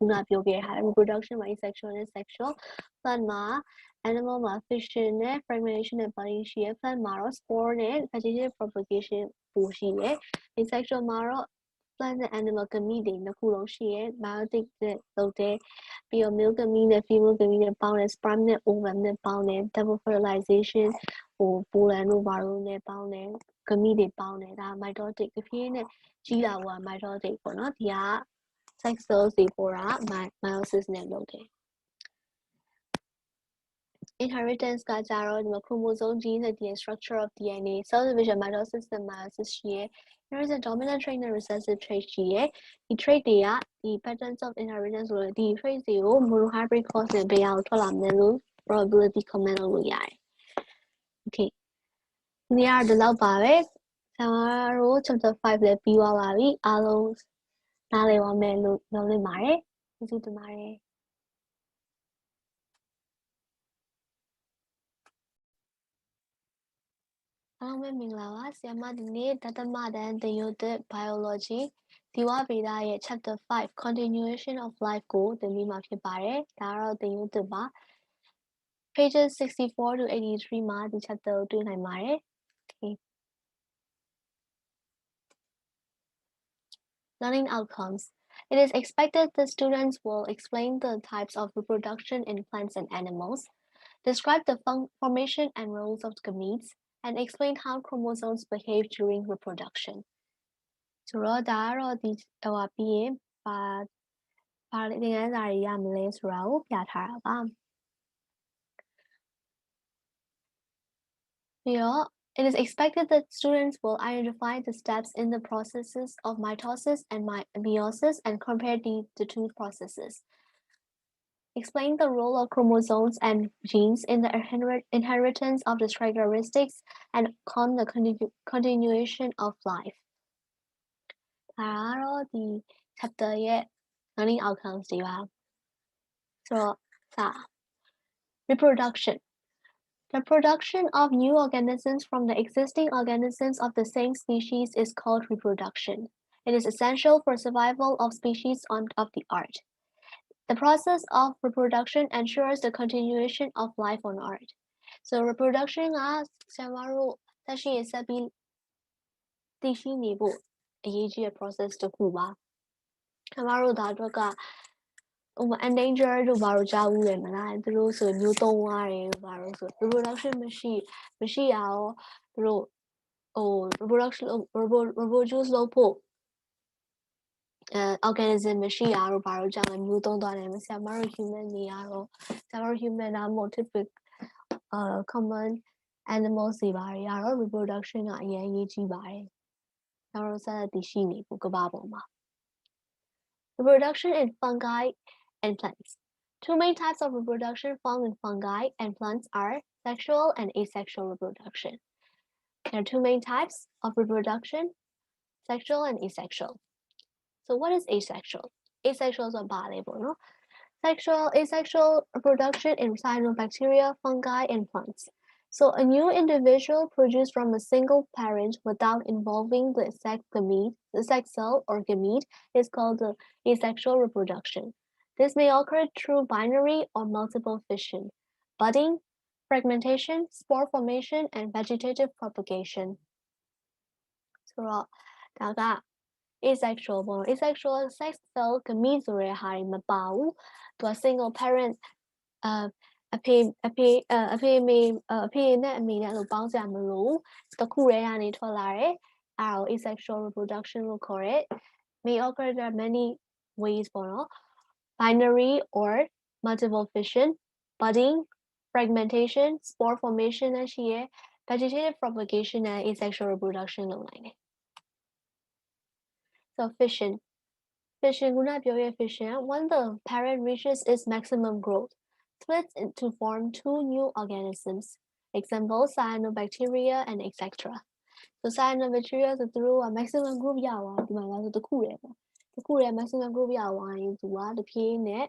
reproduction by sexual and sexual. Plant animal fission fragmentation and body shear plant marrow spore vegetative propagation ပိုရှိတယ် asexual marrow plant နဲ့ animal gamete တွေနှစ်ခုလုံးရှိတယ် meiotic နဲ့လုပ်တယ်ပြီးတော့ male gamete နဲ့ female gamete နဲ့ပေါင်းတယ် sperm နဲ့ ovum နဲ့ပေါင်းတယ် double fertilization pollen တို့ဘာလို့နဲ့ပေါင်းတယ် gamete တွေပေါင်းတယ်ဒါ mitotic တဖြည်းနဲ့ကြီးလာဖို့က mitotic ပေါ့နော်ဒီက sex cells တွေပေါ်တာ meiosis နဲ့လုပ်တယ်Inheritance ကကြတော့ဒီမှာ chromosome genes နဲ့ DNA structure of DNA cell division mitosis နဲ့ meiosis ရှိရယ် there is a dominant trait နဲ့ recessive trait ရှိရယ်ဒီ trait တွေကဒီ patterns of inheritance ဆိုတော့ဒီ trait တွေကို monohybrid cross နဲ့ဘယ်ဟာကိုထွက်လာမလဲလို့ probability comment လုပ်လို့ရတယ် okay ဒီနေ့ကတော့ဒီလောက်ပါပဲဆရာမတို့ chapter 5လည်းပြီးသွားပါပြီအားလုံးနားလည်ပါမယ်လို့ပြောနေပါတယ်ကျေးဇူးတင်ပါတယ်အားလုံးပဲမင်္ဂလာပါဆရာမဒီနေ့ဒသမတန်းသင်ယူသစ် biology ဇီဝဗေဒရဲ့ chapter 5 continuation of life ကိုသင်ပြီးမှာဖြစ်ပါတယ်ဒါကတော့သင်ယူသစ်ပါ pages 64 to 83မှာဒီ chapter ကိုတွေ့နိုင်ပါတယ် okay Learning outcomes. It is expected the students will explain the types of reproduction in plants and animals, describe the formation and roles of gametes, and explain how chromosomes behave during reproduction. ဆိုတော့ဒါကတော့ဒီဟိုပြီးရင်ဘာသင်ခန်းစာတွေရမလဲဆိုတာကိုပြထားတာပါပြီးတော့ it is expected that students will identify the steps in the processes of mitosis and meiosis and compare the two processes. Explain the role of chromosomes and genes in the inheritance of the characteristics and on the continuation of life. ဒါကတော့ဒီ chapter ရဲ့ learning outcomes တွေပါဆိုတော့စ reproduction. The production of new organisms from the existing organisms of the same species is called reproduction. It is essential for survival of species of the earth. The process of reproduction ensures the continuation of life on earth. So reproduction ကဆရာမတို့သက်ရှိရဆက်ပြီးတည်ရှိနေဖို့အရေးကြီးတဲ့ process တစ်ခုပါဆရာမတို့ဒါအတွက်ကendanger တို့ဘာလို့ကြားဘူးလဲမလားသူတို့ဆိုမျိုးသုံးသွားတယ်တို့ဘာလို့ဆို reproduction မရှိရရောသူတို့reproduction reproduce လုပ်ဖို့ organism မရှိရတို့ဘာလို့ကြောင့်မျိုးသုံးသွားတယ်ဆရာမတို့ human တွေကတော့ဆရာမတို့ human ဒါမှမဟုတ် typical common animals တွေဘာတွေကတော့ reproduction ကအရင်အရေးကြီးပါတယ်ဆရာတို့ဆက်လက်တည်ရှိနေဖို့ကမ္ဘာပေါ်မှာ Reproduction in fungi and plants. Two main types of reproduction found in fungi and plants are sexual and asexual reproduction. There are two main types of reproduction, sexual and asexual. So what is asexual? Asexual is a variable, no? Asexual reproduction in cyanobacteria, fungi, and plants. So a new individual produced from a single parent without involving the sex cell or gamete is called the asexual reproduction. This may occur through binary or multiple fission, budding, fragmentation, spore formation, and vegetative propagation. Soဒါက asexual ပေါ့ asexual sex cell gamete ဆိုတဲ့ဟာတွေမပါဘူးသူက single parent အဖေနဲ့အမေနဲ့လို့ပေါင်းစရာမလိုတစ်ခုတည်းကနေထွက်လာတယ်အဲ့ဒါကို asexual reproduction လို့ခေါ်တယ် may occur there are many ways ပေါ့နော် binary or multiple fission budding fragmentation spore formation နဲ့ရှိရယ် vegetative propagation နဲ့ asexual reproduction လုပ်နိုင်တယ် so fissionခုနပြောရဲ့ fission when the parent reaches its maximum growth splits to form two new organisms. Example, cyanobacteria and etc. So cyanobacteria ဆိုသူတို့က maximum group ရသွားဒီမှာလားဆိုတစ်ခုတည်းပေါ့တစ်ခုတည်း maximum group ရသွားရင်သူကတဖြည်းနဲ့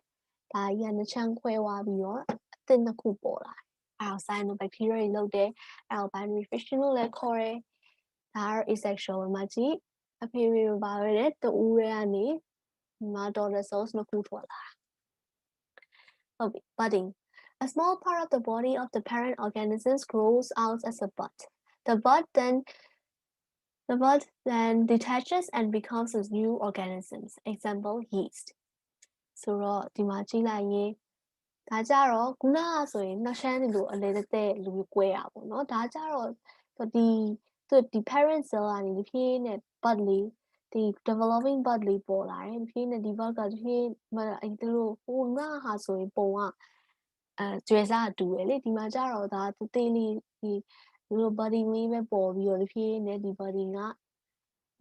ဒါကြီးကနှစ်ချမ်းခွဲသွားပြီးတော့အသစ်နှစ်ခုပေါ်လာအဲ့ဒါ cyanobacteria တွေလုပ်တယ်အဲ့ဒါ binary fission လို့လည်းခေါ်တယ်ဒါကတော့ asexual မှာကြည့်အဖေတွေပါပဲတဲ့တူတွေကနေဒီမှာ daughter cells နှစ်ခုထွက်လာbudding. A small part of the body of the parent organisms grows out as a bud. The bud then detaches and becomes a new organisms. Example, yeast. So တော့ဒီမှာကြည့်လိုက်ရင်ဒါကြတော့ခုနကဆိုရင်နှစ်ရှမ်းလိုအလေတဲ့လူကွဲတာပေါ့နော်ဒါကြတော့ဒီ parent cell ကနေဒီဖြည်းနဲ့ bud လေးဒီ developing bud လေးပေါ်လာတယ်ဖြည်းနဲ့ဒီ bud ကဖြည်းအဲ့သူတို့ဟိုငါဟာဆိုရင်ပုံကကျွဲစားတူတယ်လေဒီမှာကြတော့ဒါတေးလေးဒီလို body လေးပဲပေါ်ပြီးတော့ဒီဖြည်းနဲ့ဒီ body က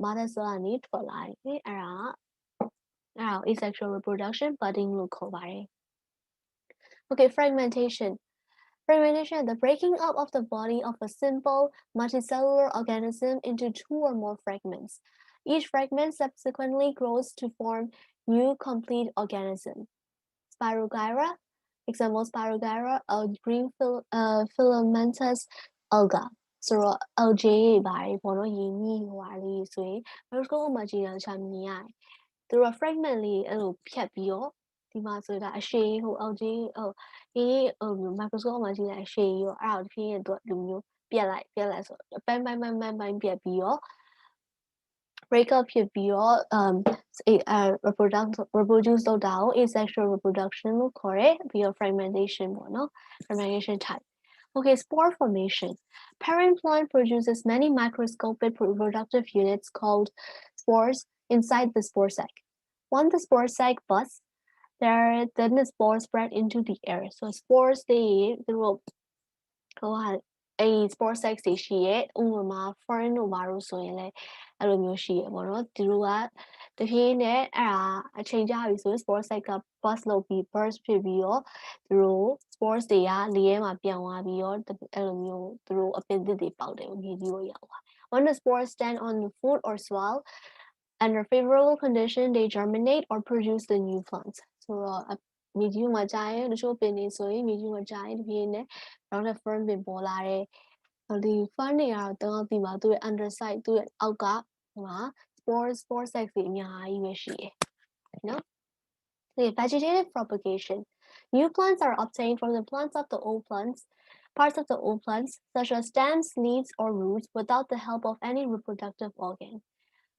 mother cell ကနေထွက်လာတယ်အဲ့ဒါ asexual reproduction budding လို့ခေါ်ပါတယ် Okay, fragmentation. Fragmentation is the breaking up of the body of a simple multicellular organism into two or more fragments. Each fragment subsequently grows to form new complete organism. Spirogyra, example Spirogyra, a green filamentous alga. So algae ပါတယ်ပေါ့နော်ရင်းနှီးဟွာလေးဆိုရင် microscope မှာကြည့်တာချာမြင်ရတယ်သူတို့ fragment လေးအဲ့လိုဖြတ်ပြီးတော့ဒီမှာဆိုတာအရှည်ဟို algae ဒီmicroscope မှာကြည့်လိုက်အရှည်ရောအဲ့ဒါကိုတဖြည်းဖြည်းသူကလူမျိုးပြက်လိုက်ဆိုတော့ပိုင်းပြက်ပြီးတော့ break up ဖြစ်ပြီးတော့ reproduce လုပ်တာကို asexual reproduction လို့ခေါ်တယ်ပြီးတော့ fragmentation ပေါ့နော် fragmentation type. Okay, spore formation. Parent plant produces many microscopic reproductive units called spores inside the spore sac. Once the spore sac busts, then the spores spread into the air. So spores they will spore sac တွေရှိရဲ့ဥပမာ fern တို့ဘာလို့ဆိုရင်လည်းအဲ့လိုမျိုးရှိရပေါ့နော်သူတို့ကတဖြည်းနဲ့အဲ့ဒါအချိန်ကြာပြီဆိုရင် spore sac က burst လုပ်ပြီး burst ဖြစ်ပြီးတော့သူတို့ spores တွေကလေထဲမှာပြောင်းသွားပြီးတော့အဲ့လိုမျိုးသူတို့အပင်သစ်တွေပေါက်တယ်မြေကြီးကိုရောက်သွား When the spores stand on the food or soil under favorable condition they germinate or produce the new plants ဆိုတော့မြေကြီးမှာကြာရင်တချို့ပင်တွေဆိုရင်မြေကြီးမှာကြာရင်တဖြည်းနဲ့နောက်ထပ် fern ပင်ပေါ်လာတယ်ဒီ fern တွေကတော့တောင်းသိမှာသူ့ရဲ့ underside သူ့ရဲ့အောက်ကဟိုမှာ spore sac တွေအများကြီးပဲရှိတယ်နော် Vegetative propagation. New plants are obtained from the plants of the old plants, parts of the old plants, such as stems, leaves, or roots, without the help of any reproductive organ.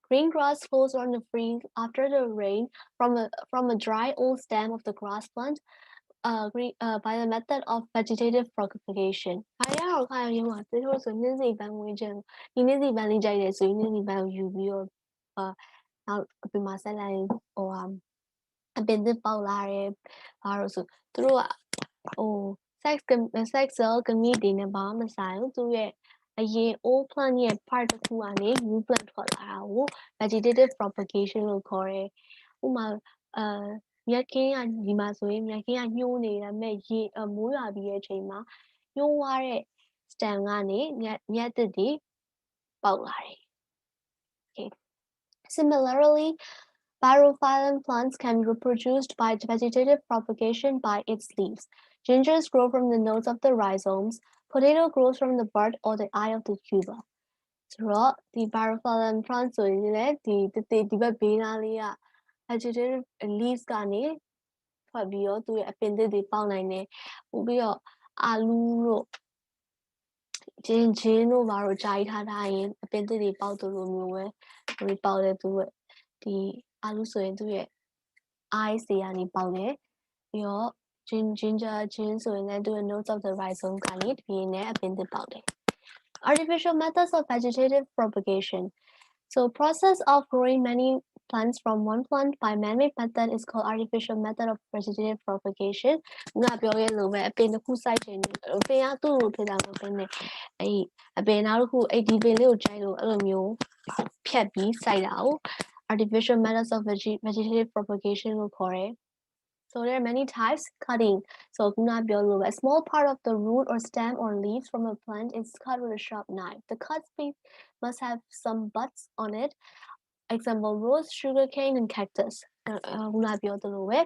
Green grass flows on the field after the rain from a dry old stem of the grass plant by the method of vegetative propagation. ခါရတော့ခါရရင်မှာသူတို့ဆိုနှင်းစီပန်းဝင်ခြင်းဒီနှင်းစီပန်းလေးကြိုက်တယ်ဆိုရင်နှင်းစီပန်းကိုယူပြီးတော့နောက်အပြင်မှာဆက်လိုက်ဟိုအပင်သစ်ပေါက်လာတယ်ဘာလို့ဆိုသူတို့ကဟို sex cell ကမိတွေနဲ့ဘာမှမဆိုင်ဘူးသူရဲ့အရင် old plant ရဲ့ part တစ်ခုကနေ new plant ထွက်လာတာကို vegetative propagation လို့ခေါ်တယ်ဥပမာမြက်ခင်းကဒီမှာဆိုရင်မြက်ခင်းကညှိုးနေတယ်မဲ့ရေမိုးရွာပြီးတဲ့အချိန်မှာညှိုးသွားတဲ့ stem ကနေမြက်သစ်တွေပေါက်လာတယ် Okay. Similarly, Birophyllum plants can be reproduced by vegetative propagation by its leaves. Gingers grow from the nodes of the rhizomes. Potato grows from the bud or the eye of the tuber. ဆိုတော့ဒီ Birophyllum plant ဆိုရင်လည်းဒီဘက်ဘေးနားလေးက vegetative leaves ကနေထွက်ပြီးတော့သူ့ရဲ့အပင်သစ်တွေပေါက်နိုင်တယ်ပို့ပြီးတော့အာလူးတို့ဂျင်းတို့ဘာလို့ဂျာကြီးထားရင်အပင်သစ်တွေပေါက်တယ်လို့မျိုးပဲဒီပေါက်တဲ့သူ့ရဲ့ဒီအာလူးဆိုရင်သူ့ရဲ့ eyes တွေကနေပေါက်တယ်ပြီးတော့ ginger ဆိုရင်လည်းသူ့ရဲ့ nodes of the rhizome ကနေတပြင်းနဲ့အပင်သစ်ပေါက်တယ် Artificial methods of vegetative propagation. So process of growing many plants from one plant by man-made method is called artificial method of vegetative propagation. ငါပြောခဲ့လို့ပဲအပင်တစ်ခုစိုက်ချင်တယ်အပင်ကသူ့လိုဖြစ်တာမဟုတ်ဘဲနဲ့အဲ့အပင်နောက်တစ်ခုအဲ့ဒီပင်လေးကိုကြိုက်လို့အဲ့လိုမျိုးဖြတ်ပြီးစိုက်တာကို artificial methods of vegetative propagation လို့ခေါ်တယ် So there are many types. Cutting. So a small part of the root or stem or leaves from a plant is cut with a sharp knife. The cut piece must have some buds on it. Example: rose, sugarcane, and cactus. ခုနပြောသလိုပဲ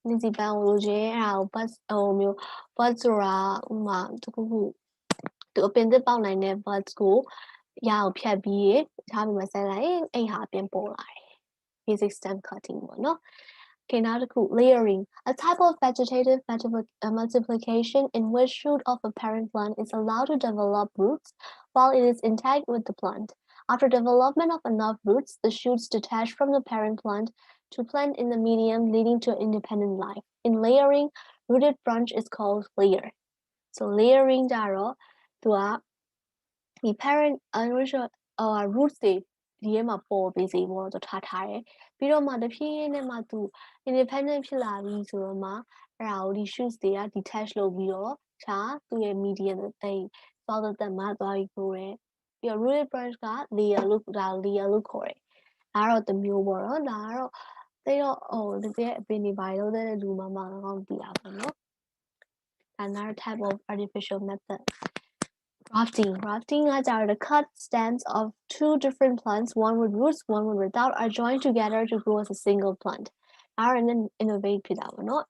နှင်းစီပန်းကိုလိုချင်အဲ့ဒါကို buds ဟိုမျိုး buds ဆိုတာဥမာတခုခုသူအပင်သစ်ပေါက်နိုင်တဲ့ buds ကိုရအောင်ဖြတ်ပြီးထားပြီးမှဆက်လိုက်ရင်အဲ့ဟာပြန်ပေါ်လာတယ် basic stem cutting ပေါ့နော် Okay, now layering, a type of vegetative multiplication in which shoot of a parent plant is allowed to develop roots while it is intact with the plant. After development of enough roots, the shoots detach from the parent plant to plant in the medium, leading to independent life. In layering, rooted branch is called layer. So layering ကြတော့သူကဒီ parent roots တွေဒီထဲမှာပေါ်ပေးစီပေါ့တော့ထားတယ်ပြီးတော့မှတဖြည်းဖြည်းနဲ့မှသူ independent ဖြစ်လာပြီဆိုတော့မှအဲ့ဒါကိုဒီ shoots တွေက detach လုပ်ပြီးတော့ခြားသူ့ရဲ့ medium တဲ့ soil သက်မှာသွားပြီး grow တယ်ပြီးတော့ rooted branch က layer လို့ခေါ်တယ်ဒါကတော့တစ်မျိုးပေါ့နော်ဒါကတော့တိတ်တော့တကယ်အပင်တွေပါလို့တဲ့လူမှမကောင်းသိတာပေါ့နော် Another type of artificial method Grafting. Grafting are the cut stems of two different plants, one with roots, one without, are joined together to grow as a single plant. Are innovate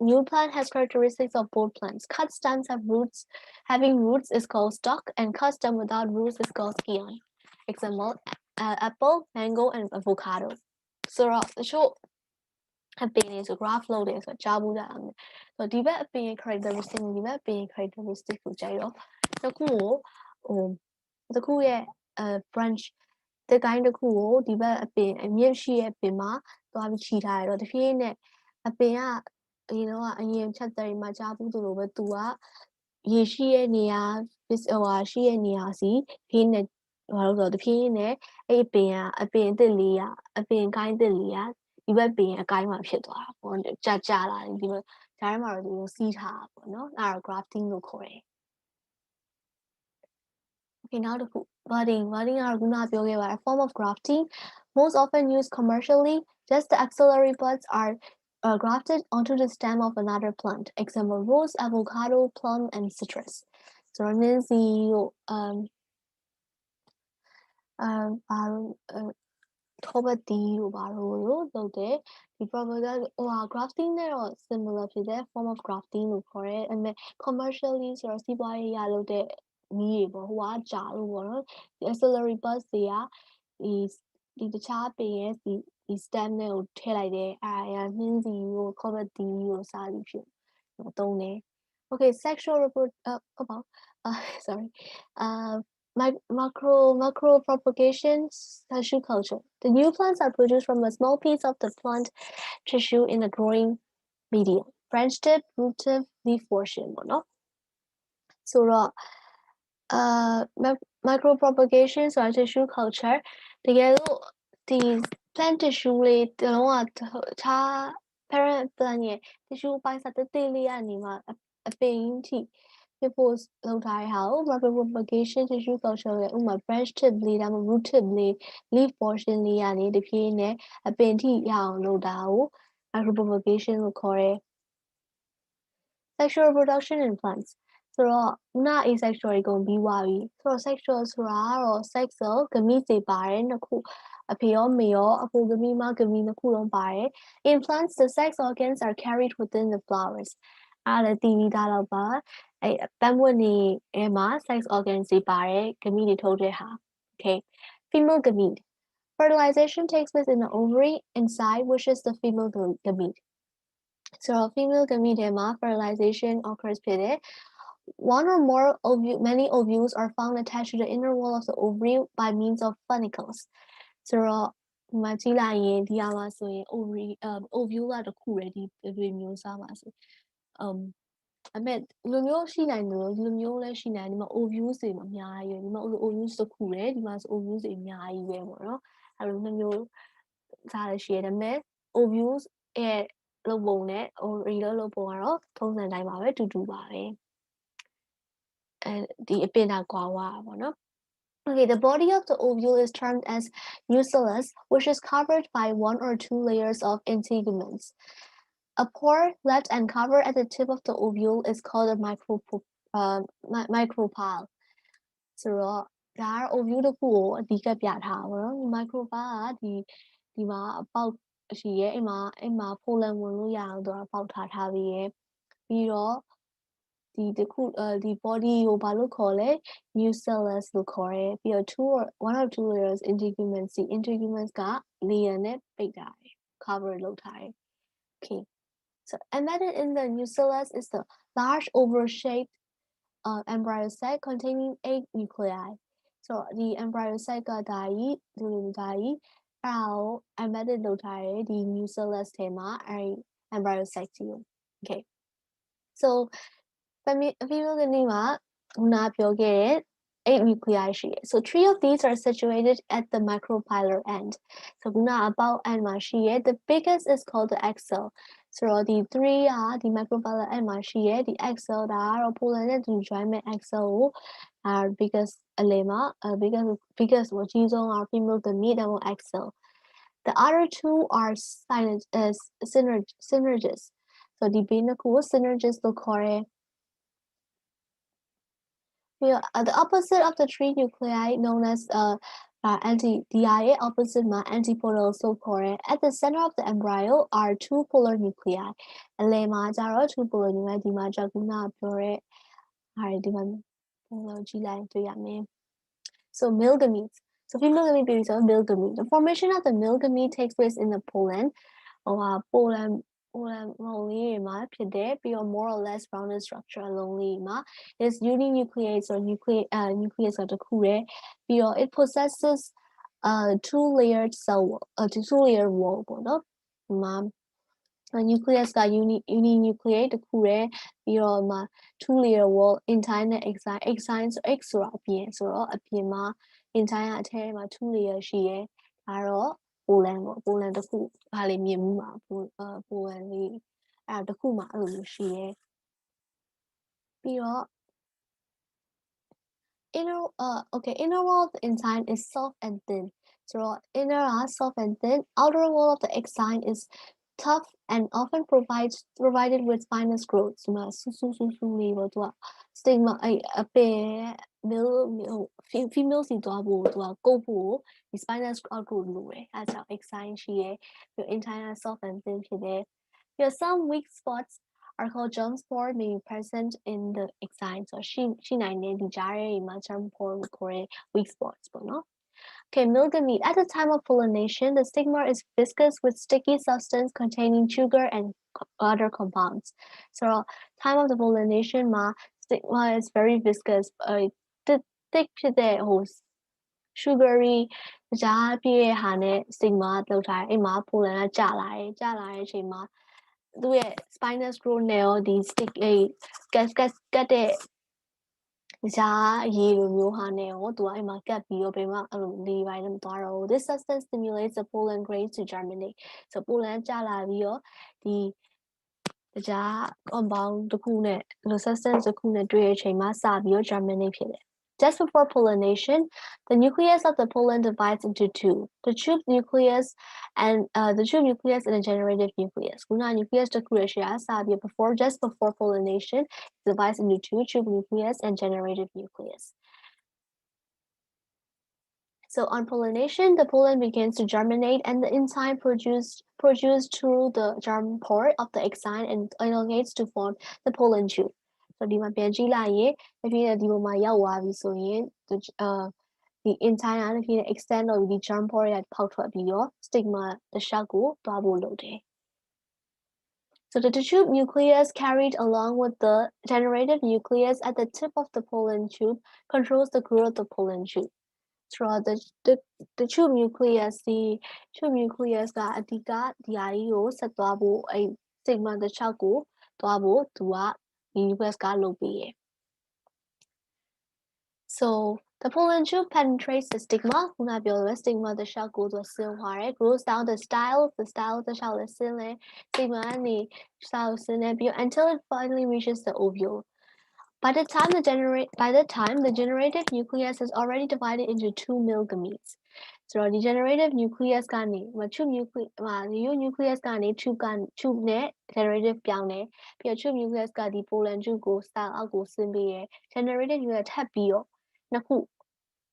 New plant has characteristics of both plants. Cut stems have roots. Having roots is called stalk, and cut stem without roots is called scion. Example: apple, mango, and avocado. So the show. အပင်တွေဆို graph လုပ်တယ်ဆိုကြားဘူးလားဆိုဒီဘက်အပင်ရဲ့ characteristic ဒီဘက်အပင်ရဲ့ characteristic ကိုကြိုက်တော့တစ်ခုရဲ့branch the kind of cool develop a pin and yet she a pima to have cheat or the pain a pin you know I am chat very much up to over to ye she near this or she near see pin it the pain a pin the lia a pin kind the lia ဒီဘက်ပင်အကိုင်းမှာဖြစ်သွားတာပေါ့ကြာလာဒီလိုဒါမှမဟုတ်ဒီလိုစီးထားတာပေါ့နော်အဲ့ဒါ grafting လို့ခေါ်တယ် Okay, now the budding. Budding are guna a form of grafting, most often used commercially. Just the axillary buds are grafted onto the stem of another plant. Example: rose, avocado, plum, and citrus. So it means the Tobatiလုပ်တယ်ဒီ propaganda grafting နဲ့တော့ similar ဖြစ်တယ် form of grafting လို့ခေါ်တယ်အဲ့မဲ့ commercially ဆိုတော့စီးပွားရေးရလုပ်တဲ့နည်းတွေပေါ့ဟိုကကြာလို့ပေါ့နော်ဒီ axillary buds တွေကဒီတခြားပင်ရဲ့ဒီ stem နဲ့ကိုထည့်လိုက်တယ်အဲ့ဒါနှင်းစီကို tobati ကိုစသည်ဖြစ်သုံးတယ် Okay, sexual sorry. Macro propagation tissue culture. The new plants are produced from a small piece of the plant tissue in the growing medium. Branch tip, root tip, leaf portion ပေါ့နော်ဆိုတော့micro propagation ဆိုတာ tissue culture တကယ်လို့ဒီ plant tissue လေးတလုံးကခြား parent plant ရဲ့ tissue ပိုင်းစားတေးလေးကနေမှအပင်ကြီးဖြစ်ဖို့လုပ်ထားတဲ့ဟာကို micro propagation tissue culture ရဲ့ဥပမာ branch tip လေးဒါမှမဟုတ် root tip လေး leaf portion လေးကနေတဖြည်းနဲ့အပင်ထိရအောင်လုပ်တာကို micro propagation လို့ခေါ်တယ် sexual reproduction in plants ဆိုတော့ခုန asexual တွေကုန်ပြီးသွားပြီဆိုတော့ sexual ဆိုတာကတော့ sex ရော gamete တွေပါတယ်နှစ်ခုအဖေရောမေရောအဖိုသမီးမဂမီနှစ်ခုလုံးပါတယ် in plants the sex organs are carried within the flowers အားလည်းတီးပြီးသားတော့ပါအဲ့ပန်းပွင့်နေအဲမှာ sex organs တွေပါတယ် gamete တွေထုတ်တဲ့ဟာ okay female gamete fertilization takes place in the ovary inside which is the female gamete so female gamete ထဲမှာ fertilization occurs ဖြစ်တယ် One or more many ovules are found attached to the inner wall of the ovary by means of funicles. ဆိုတော့ဒီမှာကြည့်လိုက်ရင်ဒီမှာဆိုရင် ovary ovule ကတစ်ခုပဲဒီတွေမျိုးစားပါဆိုအမေလူမျိုးရှိနိုင်တယ်လို့လူမျိုးလည်းရှိနိုင်ဒီမှာ ovules တွေအများကြီးပဲဒီမှာ ovules တစ်ခုတယ်ဒီမှာ ovules တွေအများကြီးပဲပေါ့နော်အဲ့လိုနှစ်မျိုးစားရရှိရတယ်ဒါပေမဲ့ ovules ရဲ့လုပ်ပုံနဲ့ ovary လုပ်ပုံကတော့ထုံးစံတိုင်းပါပဲတူတူပါပဲဒီအပင်တာကွာဝါပေါ့နော် Okay, the body of the ovule is termed as nucellus, which is covered by one or two layers of integuments. A pore left uncovered at the tip of the ovule is called a micropyle. So, ဒါ ovule တစ်ခုကိုအဓိကပြထားပါတော့ micropyle ကဒီမှာအပေါက်ရှိရဲ့အဲ့မှာ pollen ဝင်လို့ရအောင်တော့ပေါက်ထားပြီးရဲ့ပြီးတော့ဒီတစ်ခုဒီ body ကိုဘာလို့ခေါ်လဲ nucellus လို့ခေါ်တယ်ပြီးတော့ one or two layers integuments integuments က layer နဲ့ပိတ်ထားတယ် cover လုပ်ထားတယ် okay so embedded in the nucellus is the large oval-shaped embryo sac containing 8 nuclei so ဒီ embryo sac ကဒါကြီးဒီလိုဒါကြီးအဲ့ဒါကို embedded လုပ်ထားတယ်ဒီ nucellus ထဲမှာအဲ့ embryo sac ကြီးကို okay so female gamete မှာခုနပြောခဲ့တဲ့ 8 nuclei ရှိတယ် so 3 of these are situated at the micropylar end so ခုနအပေါက် end မှာရှိရဲ့ the biggest is called the axil ဆိုတော့ဒီ3ကဒီ micropylar end မှာရှိရဲ့ဒီ axil ဒါကတော့ pollen နဲ့တူ join မဲ့ axil ကိုbiggest အလယ်မှာ biggest ကိုအကြီးဆုံးက female gamete နဲ့ axil the other two are synergists so ဒီဘေးနှစ်ခုကို synergists လို့ခေါ်တယ် the opposite of the three nuclei known as anti-DI opposite antipodal so called at the center of the embryo are two polar nuclei အလယ်မှာကျတော့ two polar nuclei ဒီမှာကြောက်ခုနပြောတဲ့ဟာဒီမှာကြည့်လိုက်တွေ့ရမယ် so male gametes so female gamete ပြီးဆို male gamete the formation of the male gamete takes place in the pollen pollen လုံးလေးမှာဖြစ်တယ်ပြီးတော့ more or less rounded structure လုံးလေးမှာ is uninucleate or nucleus ဆိုတစ်ခုရယ်ပြီးတော့ it possesses two-layered cell wall, two-layer wall ပေါ့နော်ဒီမှာ nucleus က uninucleate တစ်ခုတည်းပြီးတော့မှာ two-layer wall intine နဲ့ exine exine x ဆိုတာအပြင်ဆိုတော့အပြင်မှာ intine ကအထဲမှာ two layer ရှိရဲဒါတော့ pollen ပေါ့ pollen တစ်ခုဘာလေးမြင်မှုမှာ pollen လေးအဲ့တစ်ခုမှာအဲ့လိုမျိုးရှိရဲပြီးတော့ inner wall of the intine is soft and thin. So inner are soft and thin. Outer wall of the exine is tough and often provided with spinous growth. So stigma a pair female si go the spinous growth as our exine she your intine soft and thin there. Some weak spots are called germ spore may be present in the exine. So she nine the germ spore recorded weak spots, but no. Okay, milkweed. At the time of pollination, the stigma is viscous with sticky substance containing sugar and other compounds. So, time of the pollination, stigma is very viscous. Thick to the host. Sugary, stigma လောက်ထားတယ်အဲ့မှာ pollen ကကျလာတယ်အချိန်မှာသူ့ရဲ့ spinous growth နဲ့ရောဒီ stick ကတ်တဲ့ဂျာရေလိုမျိုးဟာနဲ့ရောသူကအဲ့မှာကတ်ပြီးတော့ဘယ်မှအဲ့လိုလေပိုင်းနဲ့မသွားတော့ဘူး This substance stimulates the pollen grains to germinate. So pollen ကျလာပြီးတော့ဒီဂျာ compound တစ်ခုနဲ့ substance တစ်ခုနဲ့တွေ့တဲ့အချိန်မှာစပြီးတော့ germinate ဖြစ်တယ် Just before pollination, the nucleus of the pollen divides into two: the tube nucleus and the generative nucleus. Nucleus just before pollination divides into two: tube nucleus and generative nucleus. So on pollination, the pollen begins to germinate and the enzyme produced through the germ pore of the exine and elongates to form the pollen tube. So ဒီမှာပြန်ကြည့်လိုက်ရင်တဖြည်းဖြည်းဒီပေါ်မှာရောက်သွားပြီဆိုရင်ဒီ intine ကတဖြည်းဖြည်း extend လုပ်ပြီး germ pore ရဖောက်ထွက်ပြီးတော့ stigma တစ်လျှောက်ကိုသွားဖို့လုပ်တယ် So the tube nucleus carried along with the generative nucleus at the tip of the pollen tube controls the growth of the pollen tube. Throughout the tube nucleus ဒီ tube nucleus ကအဓိကဒီဟာကြီးကိုဆက်သွားဖို့အဲ့ stigma တစ်လျှောက်ကိုသွားဖို့သူကဒီ nucleus ကလုပ်ပေးရယ် So the pollen tube penetrates the stigma ခုနပြောလို့ stigma တစ်လျှောက်ကိုသူဆင်းသွားတယ် grows down the style တစ်လျှောက်လည်းဆင်းလဲ stigma ကနေ style ဆင်းလဲပြီး until it finally reaches the ovule. By the time the generative nucleus is already divided into two male gametes. So the generative nucleus ကနေ tube nucleus ကနေ tube နဲ့ generative ပြောင်းတယ်ပြီးတော့ tube nucleus ကဒီ pollen tube ကို style အောက်ကိုဆင်းပေးရယ် generative nucleus ထပ်ပြီးတော့နှစ်ခု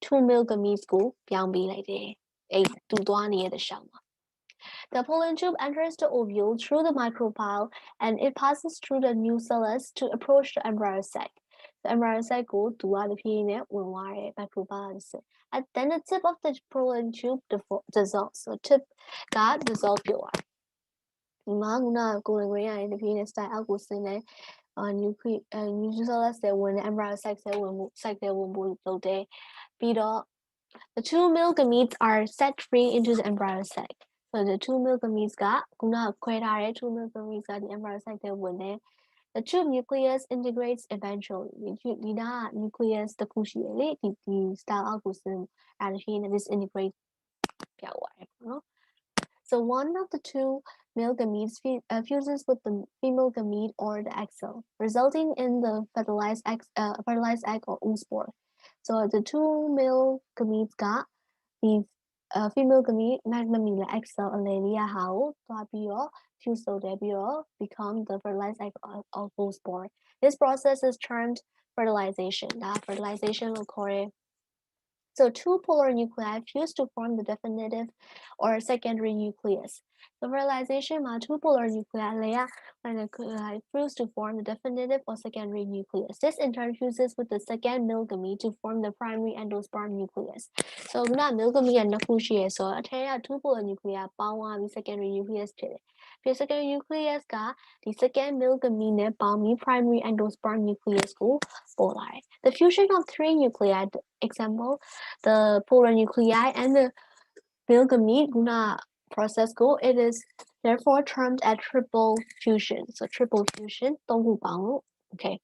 two male gametes ကိုပြောင်းပေးလိုက်တယ်အဲ့သူသွားနေတဲ့တစ်လျှောက်မှာ The pollen tube enters the ovule through the micropyle and it passes through the nucellus to approach the embryo sac. The embryo sac ကိုသူကတဖြည်းဖြည်းနဲ့ဝင်သွားတယ် micropyle ဆင့် And then the tip of the pollen tube dissolves. So tip က dissolve ဖြစ်သွားတယ်ဒီမှာခုနကကိုယ်ဝင်ရရင်တဖြည်းဖြည်းနဲ့ style အောက်ကိုဆင်းတယ်nucellus ထဲဝင်တယ် embryo sac ထဲဝင်ဖို့လုပ်တယ်ပြီးတော့ The two male gametes are set free into the embryo sac. So the two male gametes ကခုနကခွဲထားတဲ့ two male gametes ကဒီ embryo sac ထဲဝင်တယ် The tube nucleus integrates eventually. ဒီနာက nucleus တစ်ခုရှိတယ်လေဒီ style အောက်ကိုဆင်းအဲ့ဒါဖြစ်နေ disintegrate ပြောက်သွားတယ်ပေါ့နော် So one of the two male gametes fuses with the female gamete or the egg cell, resulting in the fertilized egg or oospore. So the two male gametes ကဒီ female gamete နတ်နမီလာ egg cell အလယ်လေးရဟာကိုသွားပြီးတော့ fuse လုပ်တယ်ပြီးတော့ become the fertilized egg or oospore. This process is termed fertilization. ဒါ fertilization လို့ခေါ်တယ် So two polar nuclei fuse to form the definitive or secondary nucleus. The fertilizationမှာ two polar nuclei လည်း fuse to form the definitive or secondary nucleus. This in turn fuses with the second male gamete to form the primary endosperm nucleus. So ခုန male gamete ကနှစ်ခုရှိရယ်ဆိုတော့အထဲက two polar nuclei ပေါင်းသွားပြီး secondary nucleus ဖြစ်တယ်ပြီး secondary nucleus ကဒီ second male gamete နဲ့ပေါင်းပြီး primary endosperm nucleus ကိုပေါ်လာတယ် The fusion of three nuclei, example, the polar nuclei and the male gamete guna process go, it is therefore termed as triple fusion. So triple fusion, okay.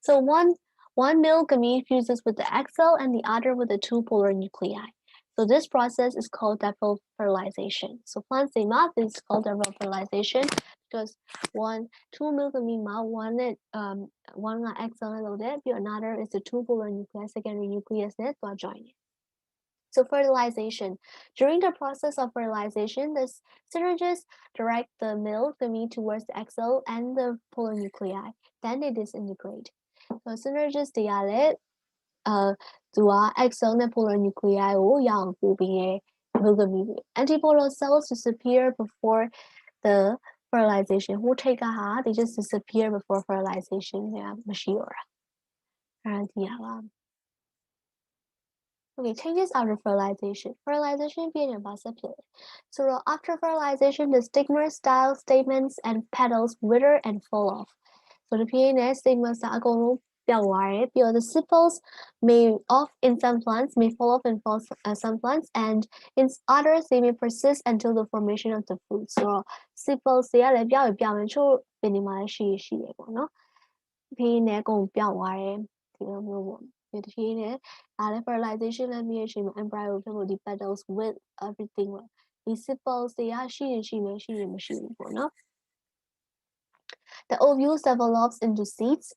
So one male gamete fuses with the egg cell and the other with the two polar nuclei. So this process is called double fertilization. So plants they math is called double fertilization because two male gamete one egg cell loaded, another is the two polar nucleus, secondary nucleus net join it. So fertilization. During the process of fertilization, the synergists direct the male gamete towards the egg cell and the polar nuclei. Then they disintegrate. So synergists တွေကလည်းသူက egg cell နဲ့ polar nuclei ကိုရအောင်ပို့ပေးရဲ့ male gamete တွေ antipolar cells disappear before the fertilization. ဟိုထိတ်ကဟာ they just disappear before fertilization မရှိတော့တာအဲ့ဒါကြည့်ရပါ Okay, changes after fertilization. Fertilization being a basapil. So after fertilization, the stigma, style, stamens, and petals wither and fall off. So the PNS stigma the sepals may off in some plants, may fall off in some plants, and in others they may persist until the formation of the fruit. So sepals တွေကလည်းပြောင်းပြောင်းချို့ပင်ဒီမှာလည်းရှိရပေါ့နော်။ PNS အကုန်ပြောင်းသွားတယ်ဒီလိုမျိုးပေါ့။ တဖြည်းနဲ့ fertilization လည်းပြီးတဲ့အချိန်မှာ embryo ဖြစ်ဖို့ဒီ petals with everything ပေါ့ဒီ sepals တွေကရှိရင်ရှိမယ်ရှိရင်မရှိဘူးပေါ့နော် The ovules develops into seeds.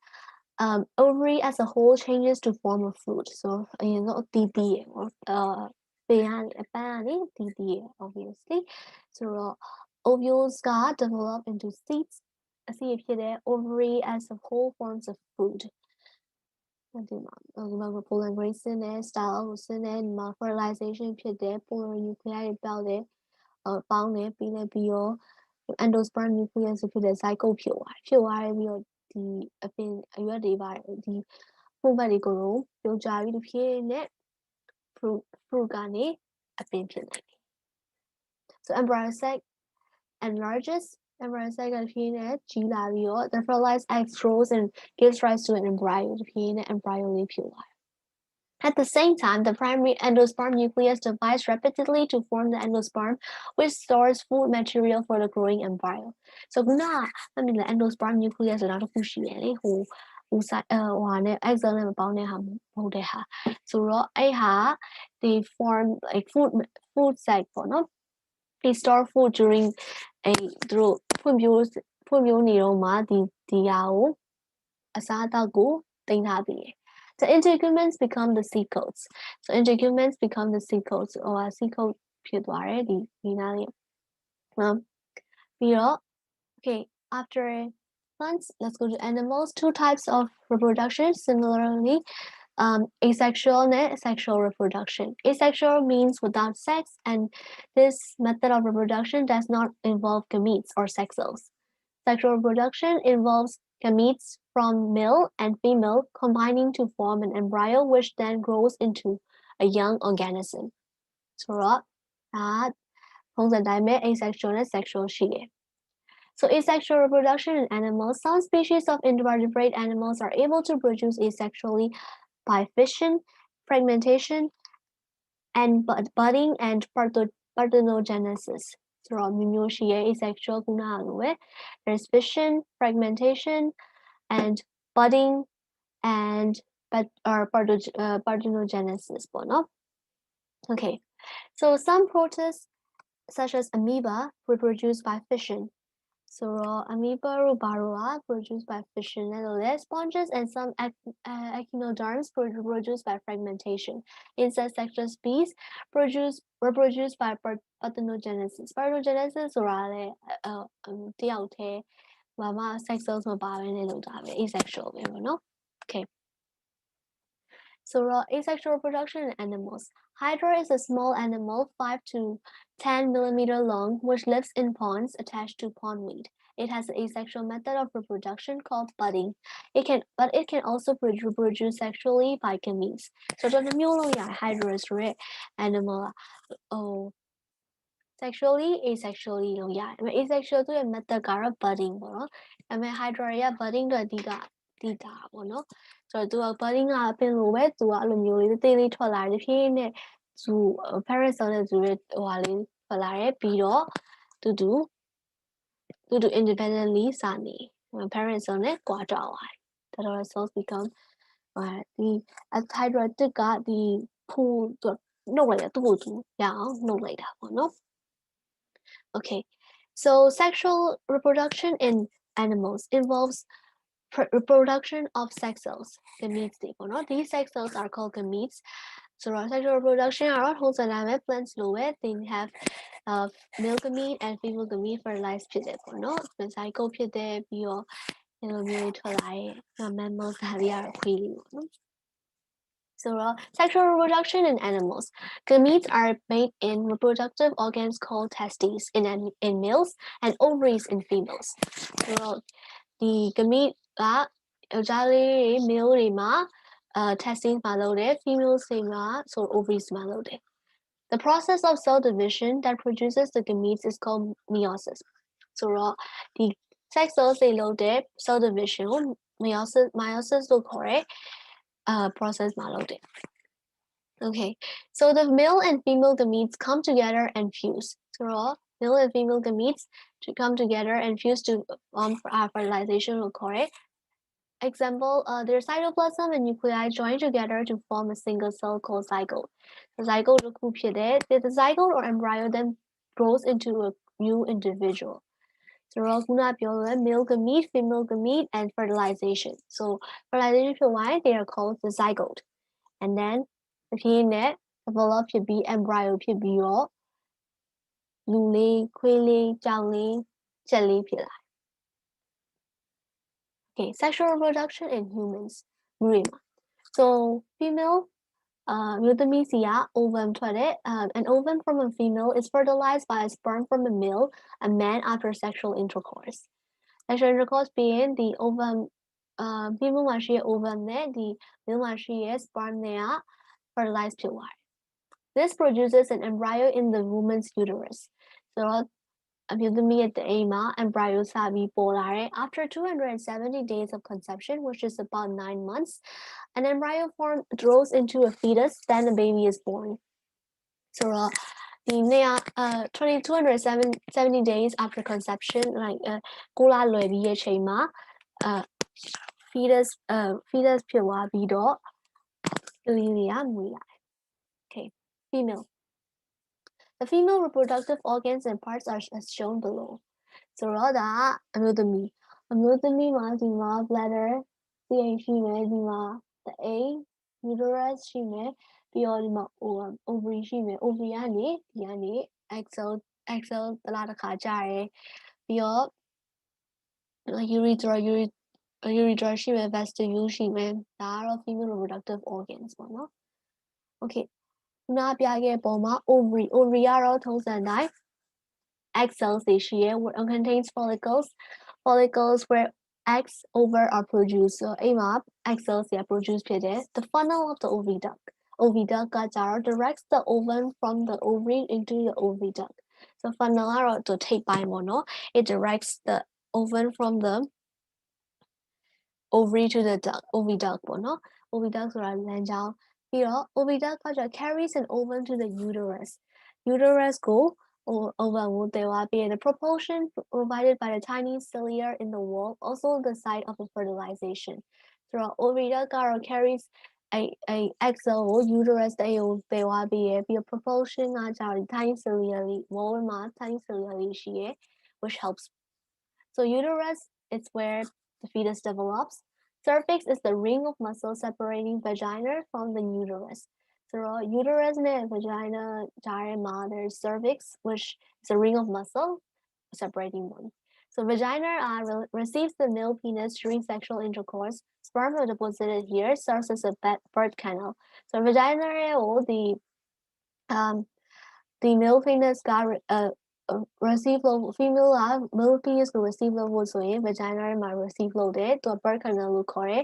Ovary as a whole changes to form a fruit. So အရင်ဆုံးအတီးတီးရယ်ပေါ့ပင်ကနေအပန်းကနေတီးတီးရယ် obviously ဆိုတော့ ovules က develop into seeds အစီဖြစ်တဲ့ ovary as a whole forms a fruit. ဒီမှာ pollination နဲ့ style ကိုဆင်းတဲ့ဒီမှာ fertilization ဖြစ်တဲ့ polar nuclei တွေပြောက်တယ်ပေါင်းတယ်ပြီးတော့ endosperm nucleus ဖြစ်တဲ့ zygote ဖြစ်သွားတယ်ပြီးတော့ဒီအပင်အရွက်တွေပါတယ်ဒီ fruit ဘက်တွေကိုပြုတ်ကြပြီးတဖြည်းနဲ့ fruit ကနေအပင်ဖြစ်နိုင်တယ် So embryo sac enlarges embryo sac ကတဖြည်းနဲ့ကြီးလာပြီးတော့ the fertilized egg grows and gives rise to an embryo တဖြည်းနဲ့ embryo လေးဖြစ်သွားတယ် At the same time, the primary endosperm nucleus divides rapidly to form the endosperm, which stores food material for the growing embryo. So, the endosperm nucleus ဆိုတာတစ်ခုရှိတယ်လေဟိုနဲ့ egg cell နဲ့မပေါင်းတဲ့ဟာမဟုတ်တဲ့ဟာဆိုတော့အဲ့ဟာ they form like food sac ပေါ့နော် they store food during သူတို့ဖွံ့ဖြိုးနေတော့မှဒီဟာကိုအစားအသောက်ကိုတင်ထားပြီးတယ် The integuments become the seed coats. So integuments become the seed coats or seed coat ဖြစ်သွားတယ်ဒီနားလေးပြီးတော့ okay after plants let's go to animals. Two types of reproduction similarly asexual and sexual reproduction. Asexual means without sex and this method of reproduction does not involve gametes or sex cells. Sexual reproduction involves gametes from male and female combining to form an embryo which then grows into a young organism. So that ပုံစံတိုင်းပဲ asexual နဲ့ sexual ရှိတယ် So asexual reproduction in animals, some species of invertebrate animals are able to produce asexually by fission, fragmentation, and budding and parthenogenesis. So asexual there's fission, fragmentation, and budding and parthenogenesis. Okay, so some protists such as amoeba reproduce by fission. So amoeba rubaroa produced by fission and sponges and some echinoderms produced by fragmentation. Insect sexual species reproduced by parthenogenesis. Parthenogenesis ဆိုတာလေတယောက်တည်းဘာမှ sex cells မပါဘဲနဲ့လုပ်တာပဲ asexual ပဲပေါ့နော် Okay. So asexual reproduction in animals. Hydra is a small animal 5 to 10 millimeter long which lives in ponds attached to pondweed. It has an asexual method of reproduction called budding. It can also reproduce sexually by gametes. So the Hydra is animal sexually, asexually asexual သူရဲ့ method ကတော့ budding ပေါ့နော်ဒါပေမဲ့ Hydra ရဲ့ budding တော့အဓိကတည်တာပေါ့နော်ဆိုတော့သူက budding ကအပင်လိုပဲသူကအဲ့လိုမျိုးလေးသေးသေးထွက်လာတယ်ဖြည်းနဲ့ zu parent cell နဲ့ zu ရဲ့ဟိုဟာလေးထွက်လာတယ်ပြီးတော့တူတူ independently စနေ parent cell နဲ့ကွာသွားပါတယ် that our cells become ဒီ hydrotic ကဒီဖူသူနှုတ်လိုက်တာသူ့ကိုသူရအောင်နှုတ်လိုက်တာပေါ့နော် okay so sexual reproduction in animals involves reproduction of sex cells gametes တွေပေါ့နော် these sex cells are called gametes so sexual reproduction ကတော့ထုံးစံတိုင်းပဲ plants လိုပဲ they have male gamete and female gamete fertilized ဖြစ်တယ်ပေါ့နော် zygote ဖြစ်တယ်ပြီးတော့ဒီလိုမျိုးထွက်လာတဲ့ mammals ဒါတွေကတော့ခွေးလေးပေါ့နော် So sexual reproduction in animals. Gametes are made in reproductive organs called testes in males and ovaries in females. So the gamete ကယောက်ျားလေးတွေ male တွေမှာ testes မှာလုပ်တယ် females တွေမှာ so ovaries မှာလုပ်တယ် The process of cell division that produces the gametes is called meiosis. So the sex cells တွေလုပ်တဲ့ cell division ကို meiosis လို့ခေါ်တဲ့ process မှာလုပ်တယ် Okay, so the male and female gametes come together and fuse. So male and female gametes to come together and fuse to fertilization will occur. Example, their cytoplasm and nuclei join together to form a single cell called zygote. The zygote the zygote or embryo then grows into a new individual. So male gamete, female gamete, and fertilization. So fertilization why they are called the zygote. And then the net develop ဖြစ်ပြီး embryo ဖြစ်ပြီးတော့လူလေးခွေးလေးကြောင်လေးကြက်လေးဖြစ်လာ Okay, sexual reproduction in humans လူတွေမှာ so female မျိုးသမီးစီက ovum ထွက်တယ် an ovum from a female is fertilized by a sperm from a male a man after sexual intercourse sexual intercourse ပြီးရင်ဒီ ovum female မှာရှိတဲ့ ovum နဲ့ဒီ male မှာရှိတဲ့ sperm တွေက fertilized ဖြစ်သွားတယ် This produces an embryo in the woman's uterus. So, embryo after 270 days of conception, which is about 9 months, an embryo grows into a fetus, then a baby is born. So, 270 days after conception, like fetus ဖြစ်သွားပြီးတော့ Okay, female. The female reproductive organs and parts are as shown below. So the anatomyမှာဒီမှာ bladder ရှိမယ်ဒီမှာ the egg uterus ရှိမယ်ပြီးတော့ဒီမှာ ovary ရှိမယ် ovary ကနေဒီကနေ axil တလားတစ်ခါကြာတယ်ပြီးတော့ urethra ရှိမယ် vestibule ရှိမယ်ဒါကတော့ female reproductive organs ပေါ့နော် Okay ခုနပြခဲ့ပုံမှာ ovary ကတော့ထုံးစံတိုင်း egg cells တွေရှိရဲ contains follicles where eggs over are produced so အဲ့မှာ egg cells တွေက produce ဖြစ်တယ် the funnel of the oviduct ကကြတော့ directs the ovum from the ovary into the oviduct so funnel ကတော့သူထိပ်ပိုင်းပေါ့နော် it directs the ovum from the ovary to the oviduct ပေါ့နော် oviduct ဆိုတာလမ်းကြောင်းပြီးတော့ oviduct ကကြ carries an ovum to the uterus ကို ovum ကိုသယ်သွားပြီး the propulsion provided by the tiny cilia in the wall also the site of the fertilization ဆိုတော့ oviduct ကတော့ carries a egg cell ကို uterus တဲ့ကိုသယ်သွားပြီးပြီးတော့ propulsion ကကြတော့ tiny cilia လေး wall မှာ tiny cilia လေးရှိရဲ which helps so uterus is where the fetus develops cervix is the ring of muscle separating vagina from the uterus so uterus and vagina there's cervix which is a ring of muscle separating one so vagina receives the male penis during sexual intercourse sperm are deposited here serves as a birth canal so vagina the male penis got receive load female male penis will receive load ဆိုရင် vagina မှာ receive load တယ်သူ birth canal လို့ခေါ်တယ်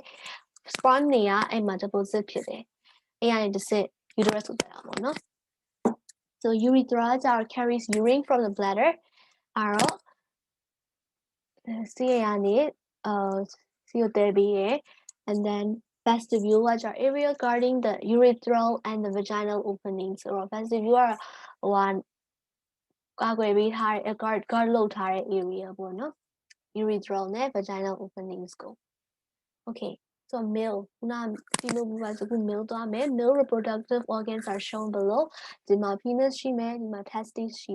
sperm တွေကအဲ့မှာ deposit ဖြစ်တယ်အဲ့ကနေတစ်ဆင့် uterus ကိုတက်တာပေါ့နော် so urethra carries urine from the bladder အဲ့တော့ဆေးရည်ကနေဆေးကိုတဲပြီးရယ် and then vestibule, which are area guarding the urethral and the vaginal openings. So vestibule are one guard low area, no? Urethral and vaginal openings go. Okay, so male, male reproductive organs are shown below. Dima penis, dima testes,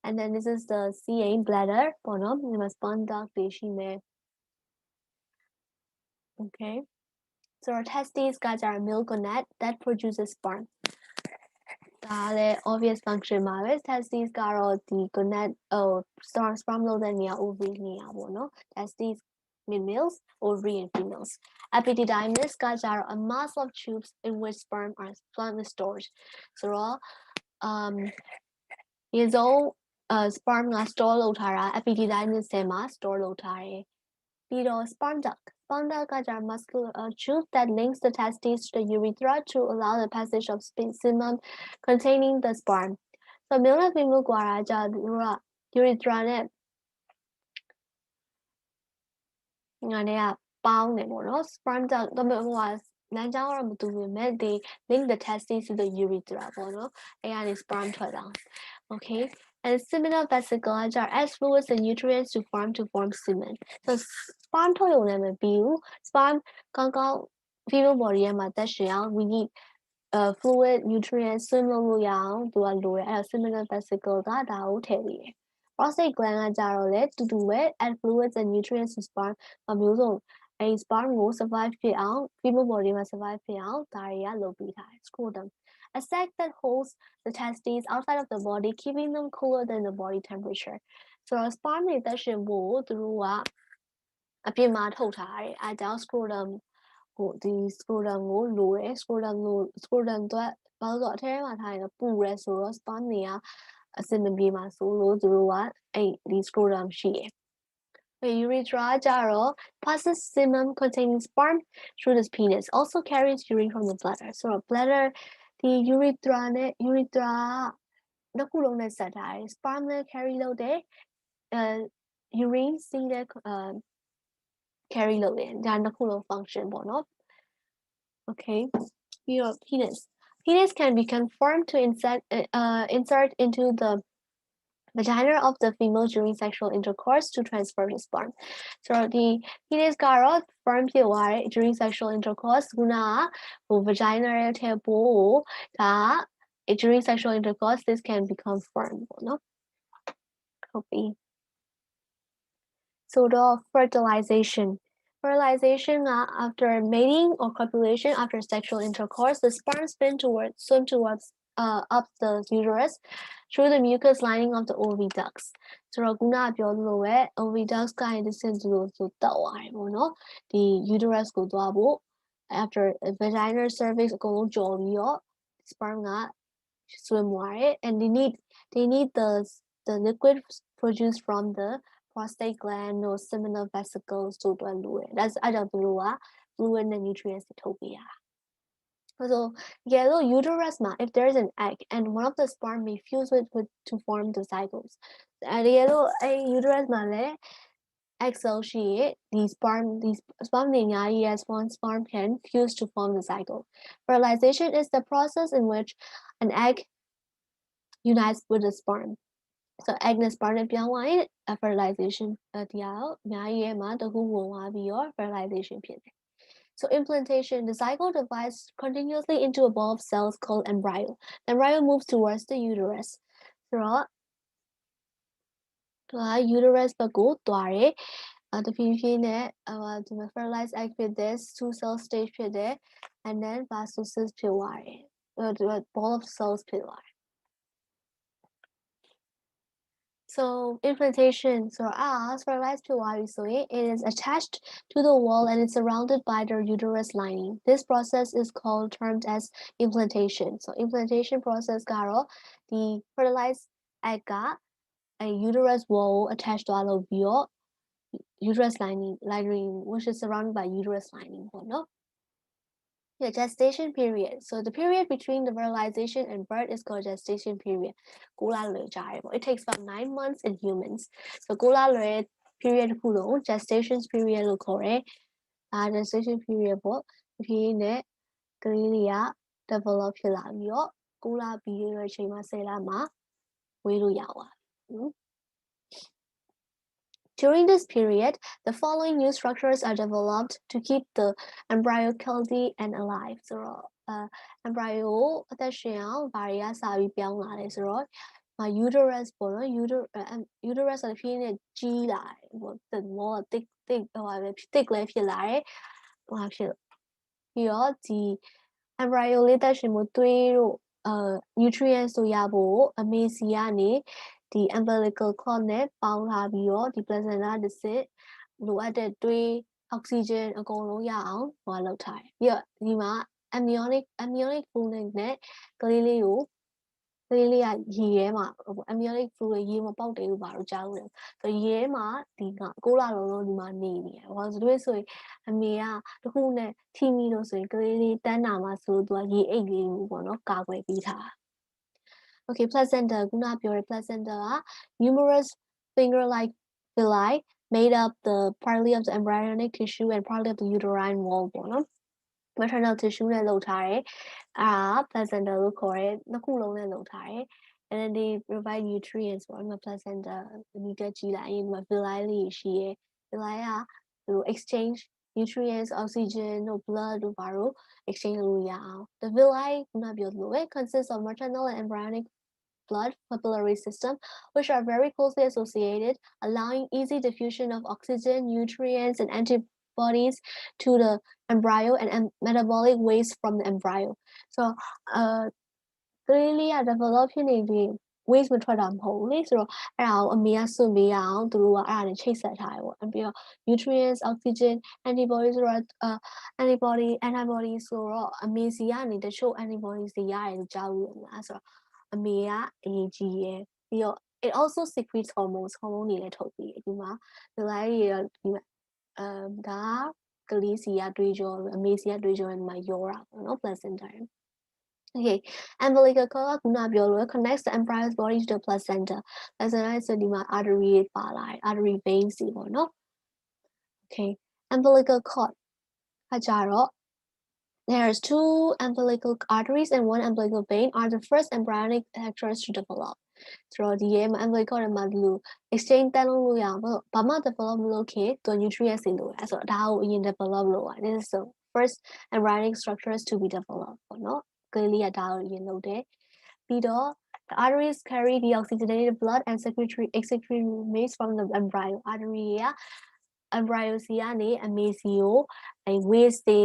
and then this is the CA bladder, dima sperm duct, okay. So our testes guys are a male gonad that produces sperm. The obvious function is testes are the gonad sperm load and ovary testes in males, ovary in females. Epididymis guys are a mass of tubes in which sperm is stored. So is all sperm store လုပ်ထားတာ epididymis ထဲမှာ store လုပ်ထားတယ်ပြီးတော့ sperm duct ကကြ muscular tube that links the testes to the urethra to allow the passage of semen containing the sperm. So male နဲ့ female ကွာတာကြသူတို့က urethra နဲ့ငါနဲ့ကပေါင်းတယ်ပေါ့နော် sperm duct တော့ဟိုဟာလမ်းကြောင်းကတော့မတူပေမဲ့ they link the testes to the urethra ပေါ့နော်အဲ့ကနေ sperm ထွက်တာ okay. And seminal vesicle adds fluids and nutrients to form semen. So sperm ထုတ်ရုံနဲ့မပြီးဘူး sperm ကောင်းကောင်း female body ထဲမှာတက်ရှင်အောင် we need fluid nutrients swim လုပ်လို့ရအောင်သူကလိုတယ်အဲ့ဒါ seminal vesicle ကဒါကိုထည့်ပေးတယ် prostate gland ကကြတော့လေတူတူပဲ add fluids and nutrients to sperm မျိုးစုံအဲ့ sperm ကို survive ဖြစ်အောင် female body မှာ survive ဖြစ်အောင်ဒါတွေကလုပ်ပေးထားတယ် scrotum a sac that holds the testes outside of the body, keeping them cooler than the body temperature. So sperm တွေတက်ရှင်ဖို့သူတို့ကအပြင်မှာထုတ်ထားတယ်အဲကြောင့် scrotum ကိုဒီ scrotum ကိုလိုတယ် scrotum အတွက်ဘာလို့ဆိုတော့အထဲမှာထားရင်ပူရဲဆိုတော့ sperm တွေကအစင်မပြေမှာဆိုလို့သူတို့ကအဲ့ဒီ scrotum ရှိတယ်urethra ကြတော့ passes semen containing sperm through the penis also carries urine from the bladder so bladder ဒီ urethra နဲ့ urethra နှစ်ခုလုံးနဲ့ဆက်ထားတယ် sperm နဲ့ carry လုပ်တယ်urine စီးတဲ့ carry လုပ်တယ်ဒါနှစ်ခုလုံး function ပေါ့နော် okay ပြီးတော့ penis can be conformed to insert into the vagina of the female during sexual intercourse to transfer the sperm. So the penis ကတော့ form ဖြစ်သွားတယ် during sexual intercourse ခုနကvagina ရဲ့ထဲပို့ဒါ during sexual intercourse this can become firm ပေါ့နော်ဟုတ်ပြီ So the fertilization after mating or copulation after sexual intercourse the sperm swim towards up the uterus through the mucus lining of the oviducts. So ခုနပြောလို့ပဲ oviducts ကနေတဆင့်သူတို့ဆိုတက်သွားတယ်ပေါ့နော်ဒီ uterus ကိုသွားဖို့ after vaginal cervix အကုန်လုံးကျော်ပြီးတော့ sperm က swim သွားတယ် and they need the liquid produced from the prostate gland or seminal vesicles တို့အတွက်လိုတယ် that's အဲ့ကြောင့်သူတို့က fluid and nutrients တွေထုတ်ပေးရတာ So yellow uterus if there is an egg and one of the sperm may fuse with to form the zygotes. Yellow uterus မှာလည်း egg cell ရှိရဲ့ these sperm တွေအများကြီးရဲ့ sperm can fuse to form the zygote. Fertilization is the process in which an egg unites with the sperm. So egg နဲ့ sperm နဲ့ပြောင်းသွားရင် fertilization တရားအများကြီးရဲ့မှာတစ်ခုဝင်သွားပြီးတော့ fertilization ဖြစ်တယ် So implantation, the zygote divides continuously into a ball of cells called embryo. The embryo moves towards the uterus. So, uterus ဘက်ကိုသွားတယ်တဖြည်းဖြည်းနဲ့ဒီမှာ fertilized egg ဖြစ်တဲ့ two cell stage ဖြစ်တဲ့ and then blastocyst ဖြစ်သွားတယ်ball of cells ဖြစ်သွားတယ် So implantation, so as fertilized ovary, it is attached to the wall and is surrounded by the uterus lining. This process is termed as implantation. So implantation process garo the fertilized egg a uterus wall attached to all uterus lining which is surrounded by uterus lining. No? The gestation period. So the period between the fertilization and birth is called gestation period. It takes about 9 months in humans. So period gestation period gestation period ဖြည်းနဲ့ကလေးလေးက develop ဖြစ်လာပြီးတော့9 လပြီးတဲ့အချိန်မှာ10 လမှာဝေးလို့ရပါပြီ During this period, the following new structures are developed to keep the embryo healthy and alive. ဆိုတော့ embryo ကိုအသက်ရှင်အောင်ဘာတွေကစပြီးပြောင်းလာလဲဆိုတော့ uterus ပေါ့နော် uterus ဆိုတဲ့ဖြည်းနဲ့ကြီးလာတယ်ပေါ့ the more thick လည်းဖြစ်လာတယ်ဖြစ်ပြီးတော့ဒီ embryo လေးသက်ရှင်မှုသွေးတို့nutrients တို့ရဖို့အမေစီကနေဒီ umbilical cord နဲ့ပေါင်းထားပြီးတော့ဒီ placenta တစ်စစ်လိုအပ်တဲ့သွေး oxygen အကုန်လုံးရအောင်ဟောလုပ်ထားတယ်ပြီးတော့ဒီမှာ amniotic fluid နဲ့ကလေးလေးကရေထဲမှာ amniotic fluid ရေမပေါက်တယ်လို့ပါတော့ကြားလို့ရတယ်ဆိုရေထဲမှာဒီက6 လလုံးဒီမှာနေနေတယ်ဟောဆိုလို့ဆိုရင်အမေကတခုနဲ့ထိမိလို့ဆိုရင်ကလေးလေးတန်းနာမှာဆိုသူကရေအိတ်လေးကိုပေါ့နော်ကာကွယ်ပေးထား Okay, placenta ခုနပြောတဲ့ placenta က numerous finger-like villi made up the partly of the embryonic tissue and partly of the uterine wall ပေါ့နော် maternal tissue နဲ့လုပ်ထားတယ်အဲ့ဒါ placenta လို့ခေါ်တယ်နှစ်ခုလုံးနဲ့လုပ်ထားတယ် and then they provide nutrients ပေါ့နော် placenta ဒီတက်ကြည့်လိုက်ရင်ဒီမှာ villi လေးရှိရယ် villi ကသူ exchange nutrients oxygen တို့ blood တို့ဘာလို့ exchange လုပ်လို့ရအောင် the villi ခုနပြောသလိုပဲ consists of maternal and embryonic blood capillary system, which are very closely associated, allowing easy diffusion of oxygen, nutrients, and antibodies to the embryo and metabolic waste from the embryo. So, clearly, develop ဖြစ်နေပြီး waste မထွက်တာမဟုတ်ဘူးလေဆိုတော့အဲ့ဒါကိုအမေကစွန့်ပေးရအောင်သူတို့ကအဲ့ဒါနဲ့ချိတ်ဆက်ထားတယ်ပေါ့ပြီးတော့ nutrients oxygen antibodies ဆိုတော့antibody ဆိုတော့အမေစီကနေတချို့ antibodies တွေရတယ်လို့ကြားလို့ရမလားဆိုတော့အမေကအရေးကြီးရယ်ပြီးတော့ it also secretes hormones တွေလည်းထုတ်ပေးတယ်ဒီမှာဒီလိုက်ရဒီမှာဒါကလေးစီကတွေးကြောအမေစီကတွေးကြောဒီမှာရောတာပေါ့နော် placenta Okay, umbilical cord ခုနပြောလို့ connects the embryo's body to the placenta. Placenta ဆိုဒီမှာ artery ပါလာတယ် artery veins တွေပေါ့နော် Okay, umbilical cord ကကြတော့ there's 2 umbilical arteries and 1 umbilical vein are the first embryonic structures to develop. ဆိုတော့ဒီရဲ့မှာ umbilical cord မှာဒီလို exchange တက်လို့ရအောင်ဘာမှ develop မလုပ်ခင်သူ nutrients တွေလိုတယ်ဆိုတော့ဒါကိုအရင် develop လုပ်ရတယ် This is the first embryonic structures to be developed ပေါ့နော်ကလေးကဒါကိုအရင်လုပ်တယ်ပြီးတော့ the arteries carry the oxygenated blood and excretory remains from the embryo artery က embryo စီကနေအမေစီကိုwaste တွေ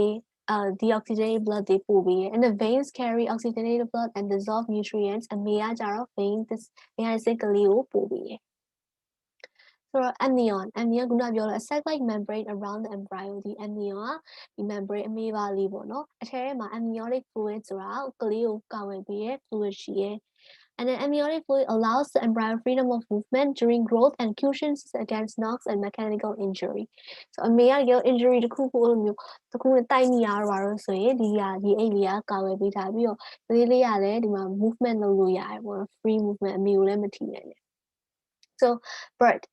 deoxygenated blood တွေပို့ပေးတယ် and the veins carry oxygenated blood and dissolved nutrients အမေကကြတော့ vein စစ်ကလေးကိုပို့ပေးတယ် So amnion ခုနပြောလို့ a sac-like membrane around the embryo ဒီ amnion ကဒီ membrane အမေးပါလေးပေါ့နော်အထဲမှာ amniotic fluid ဆိုတာကလေးကိုကာကွယ်ပေးတဲ့ fluid ရှိရယ် and then amniotic fluid allows the embryo freedom of movement during growth and cushions against knocks and mechanical injury. So အမေကရော injury တခုခုလိုမျိုးတခုနဲ့တိုက်မိရတော့ဆိုရင်ဒီအိတ်လေးကကာကွယ်ပေးထားပြီးတော့ကလေးလေးကလည်းဒီမှာ movement လုပ်လို့ရတယ်ပေါ့နော် free movement အမေကိုလည်းမထိနိုင်နဲ့ So birth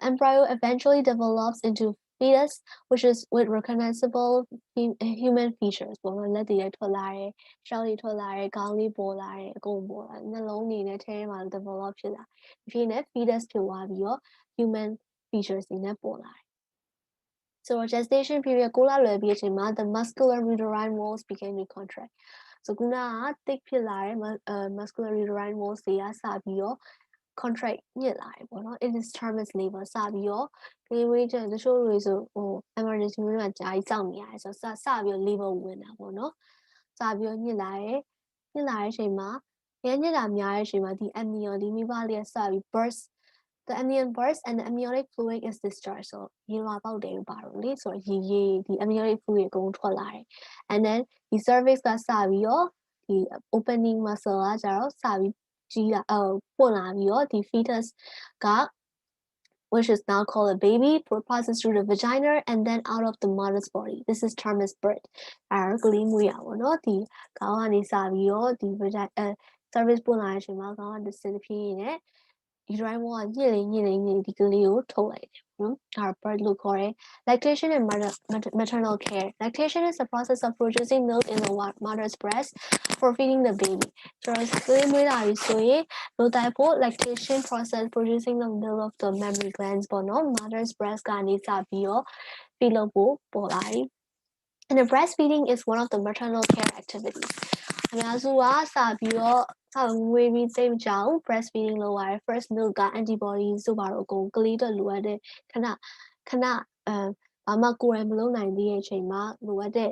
embryo eventually develops into fetus, which is with recognizable human features. ပေါ့နော်လက်တွေလည်းထွက်လာတယ်၊ရှောက်တွေထွက်လာတယ်၊ခေါင်းလေးပေါ်လာတယ်၊အကုန်ပေါ်လာတယ်။နှလုံးတွေနဲ့ထဲမှာ develop ဖြစ်လာ။ဒီဖြစ်နဲ့ fetus ဖြစ်သွားပြီးတော့ human features တွေနဲ့ပေါ်လာတယ်။ So gestation period 6 လလွယ်ပြီးအချိန်မှာ the muscular uterine walls begin to contract. So ခုနက thick ဖြစ်လာတဲ့ muscular uterine walls တွေကစပြီးတော့contract ညစ်လာတယ်ပေါ့နော် it is termed as labor စပြီးတော့ကလေးဝေးချက်တချို့တွေဆိုemergency room မှာကြာကြီးစောင့်နေရတယ်ဆိုတော့စပြီးတော့ labor ဝင်တာပေါ့နော်စပြီးတော့ညစ်လာတဲ့အချိန်မှာညစ်တာများတဲ့အချိန်မှာဒီ amnion ဒီမိဘလေးကစပြီး burst the amnion bursts and the amniotic fluid is discharged ဆိုရေလွှာပေါက်တယ်လို့ပါတော့လေဆိုတော့ရေဒီ amniotic fluid အကုန်ထွက်လာတယ် and then ဒီ cervix ကစပြီးတော့ဒီ opening muscle ကကြတော့စပြီးပွင့်လာပြီးတော့ဒီ fetus က which is now called a baby passes through the vagina and then out of the mother's body. This is termed as birth. ကလေးမွေးရပါတော့ဒီခေါင်းကနေစပြီးတော့ဒီ cervix ပွင့်လာတဲ့အချိန်မှာခေါင်းကတစ်ဆင့်တစ်ဖြည်းနဲ့ uterine wall ညစ်လေဒီကလေးကိုထုတ်လိုက်တယ်နော်ဒါ birth လို့ခေါ်တယ် lactation and maternal care lactation is the process of producing milk in the mother's breast for feeding the baby ဆိုတော့ကလေးမွေးလာပြီဆိုရင်လိုတိုက်ဖို့ lactation process producing the milk of the mammary glands ပေါ့နော် mother's breast ကနေစပြီးတော့ feed လုပ်ဖို့ပေါ်လာပြီ and the breastfeeding is one of the maternal care activities အများစုကစပြီးတော့မွေးပြီးသိမကြောက် breastfeeding လုပ်ရတယ် first milk က antibodies တို့ပါတော့အကုန်ကလေးတွေလိုအပ်တဲ့ခဏဘာမှကိုယ်တိုင်မလုပ်နိုင်သေးတဲ့အချိန်မှာလိုအပ်တဲ့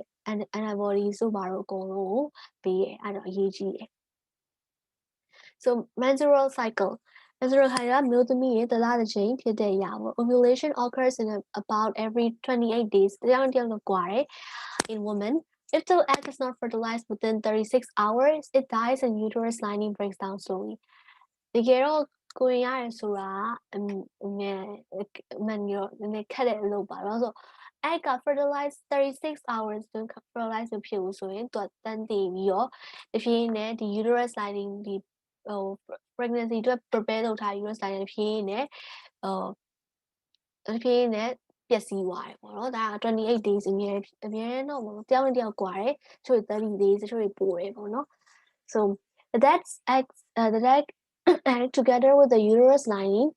antibodies တို့ပါတော့အကုန်လုံးကိုပေးရအဲ့တော့အရေးကြီးတယ် so menstrual cycle menstrual cycle ကမျိုးသမီးရဲ့တစ်လတစ်ချိန်ဖြစ်တဲ့အရာပေါ့ ovulation occurs in about every 28 days တစ်ယောက်တစ်ယောက်တော့ကွာတယ် in women If the egg is not fertilized within 36 hours, it dies and uterus lining breaks down slowly. တကယ်တော့ကိုရင်ရတယ်ဆိုတာအမှန်ကြီးတော့နည်းနည်းခက်တဲ့အလုပ်ပါတော့ဆို egg က fertilize 36 hours တွင် fertilize မဖြစ်ဘူးဆိုရင်သူကတန်းတည်ပြီးတော့တဖြည်းနဲ့ဒီ uterus lining ဒီpregnancy အတွက် prepare လုပ်ထား uterus lining တဖြည်းနဲ့ပျက်စီးသွားတယ်ပေါ့နော်ဒါက28 days အမြဲတော့ပေါ့တယောက်နဲ့တယောက်ကွာတယ်ချို့30 days ချို့ပိုတယ်ပေါ့နော် so the egg together with the uterus lining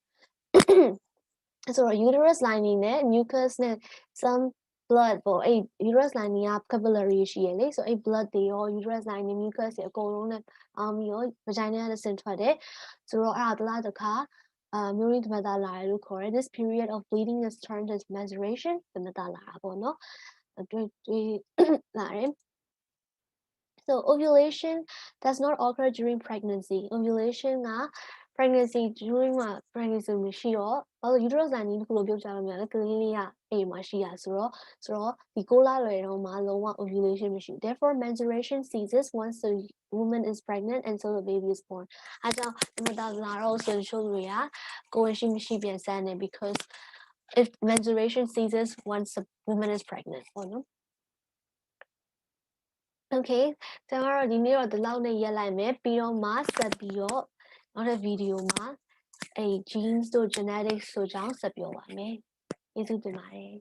so uterus lining နဲ့ mucus နဲ့ some blood ပေါ့အဲ့ uterus lining က capillary ရှိရလေ so အဲ့ blood တွေရော uterus lining mucus တွေအကုန်လုံးနဲ့အောင်ပြီးတော့ vagina နဲ့ဆင်ထွက်တယ်ဆိုတော့အဲ့ဒါတစ်လားတစ်ခါမျိုးရင်းတမတာလာတယ်လို့ခေါ်တယ် this period of bleeding is termed as menstruation တမတာလာတာပေါ့နော်တွေ့လာတယ် so ovulation does not occur during pregnancy ovulation က pregnancy during မှာ pregnancy မရှိတော့ဘာလို့ uterus lining တခုလို့ပြောကြလို့မရလဲကလေးလေးကအိမ်မှာရှိရဆိုတော့ဒီ6လလွယ်တော့မှလုံးဝ ovulation မရှိဘူး therefore menstruation ceases once the woman is pregnant and so the baby is born အဲကြောင့်ဒီမှာလာတော့ဆိုချို့တွေကကိုယ်ရှိမရှိပြန်စမ်းတယ် because if menstruation ceases once the woman is pregnant ပေါ့နော် okay ကျွန်တော်တို့ဒီနေ့တော့ဒီလောက်နဲ့ရက်လိုက်မယ်ပြီးတော့မှဆက်ပြီးတော့နောက်တဲ့ဗီဒီယိုမှာgenes တို့ genetics တို့ကြောင့်ဆက်ပြောပါမယ်ကျေးဇူးတင်ပါတယ်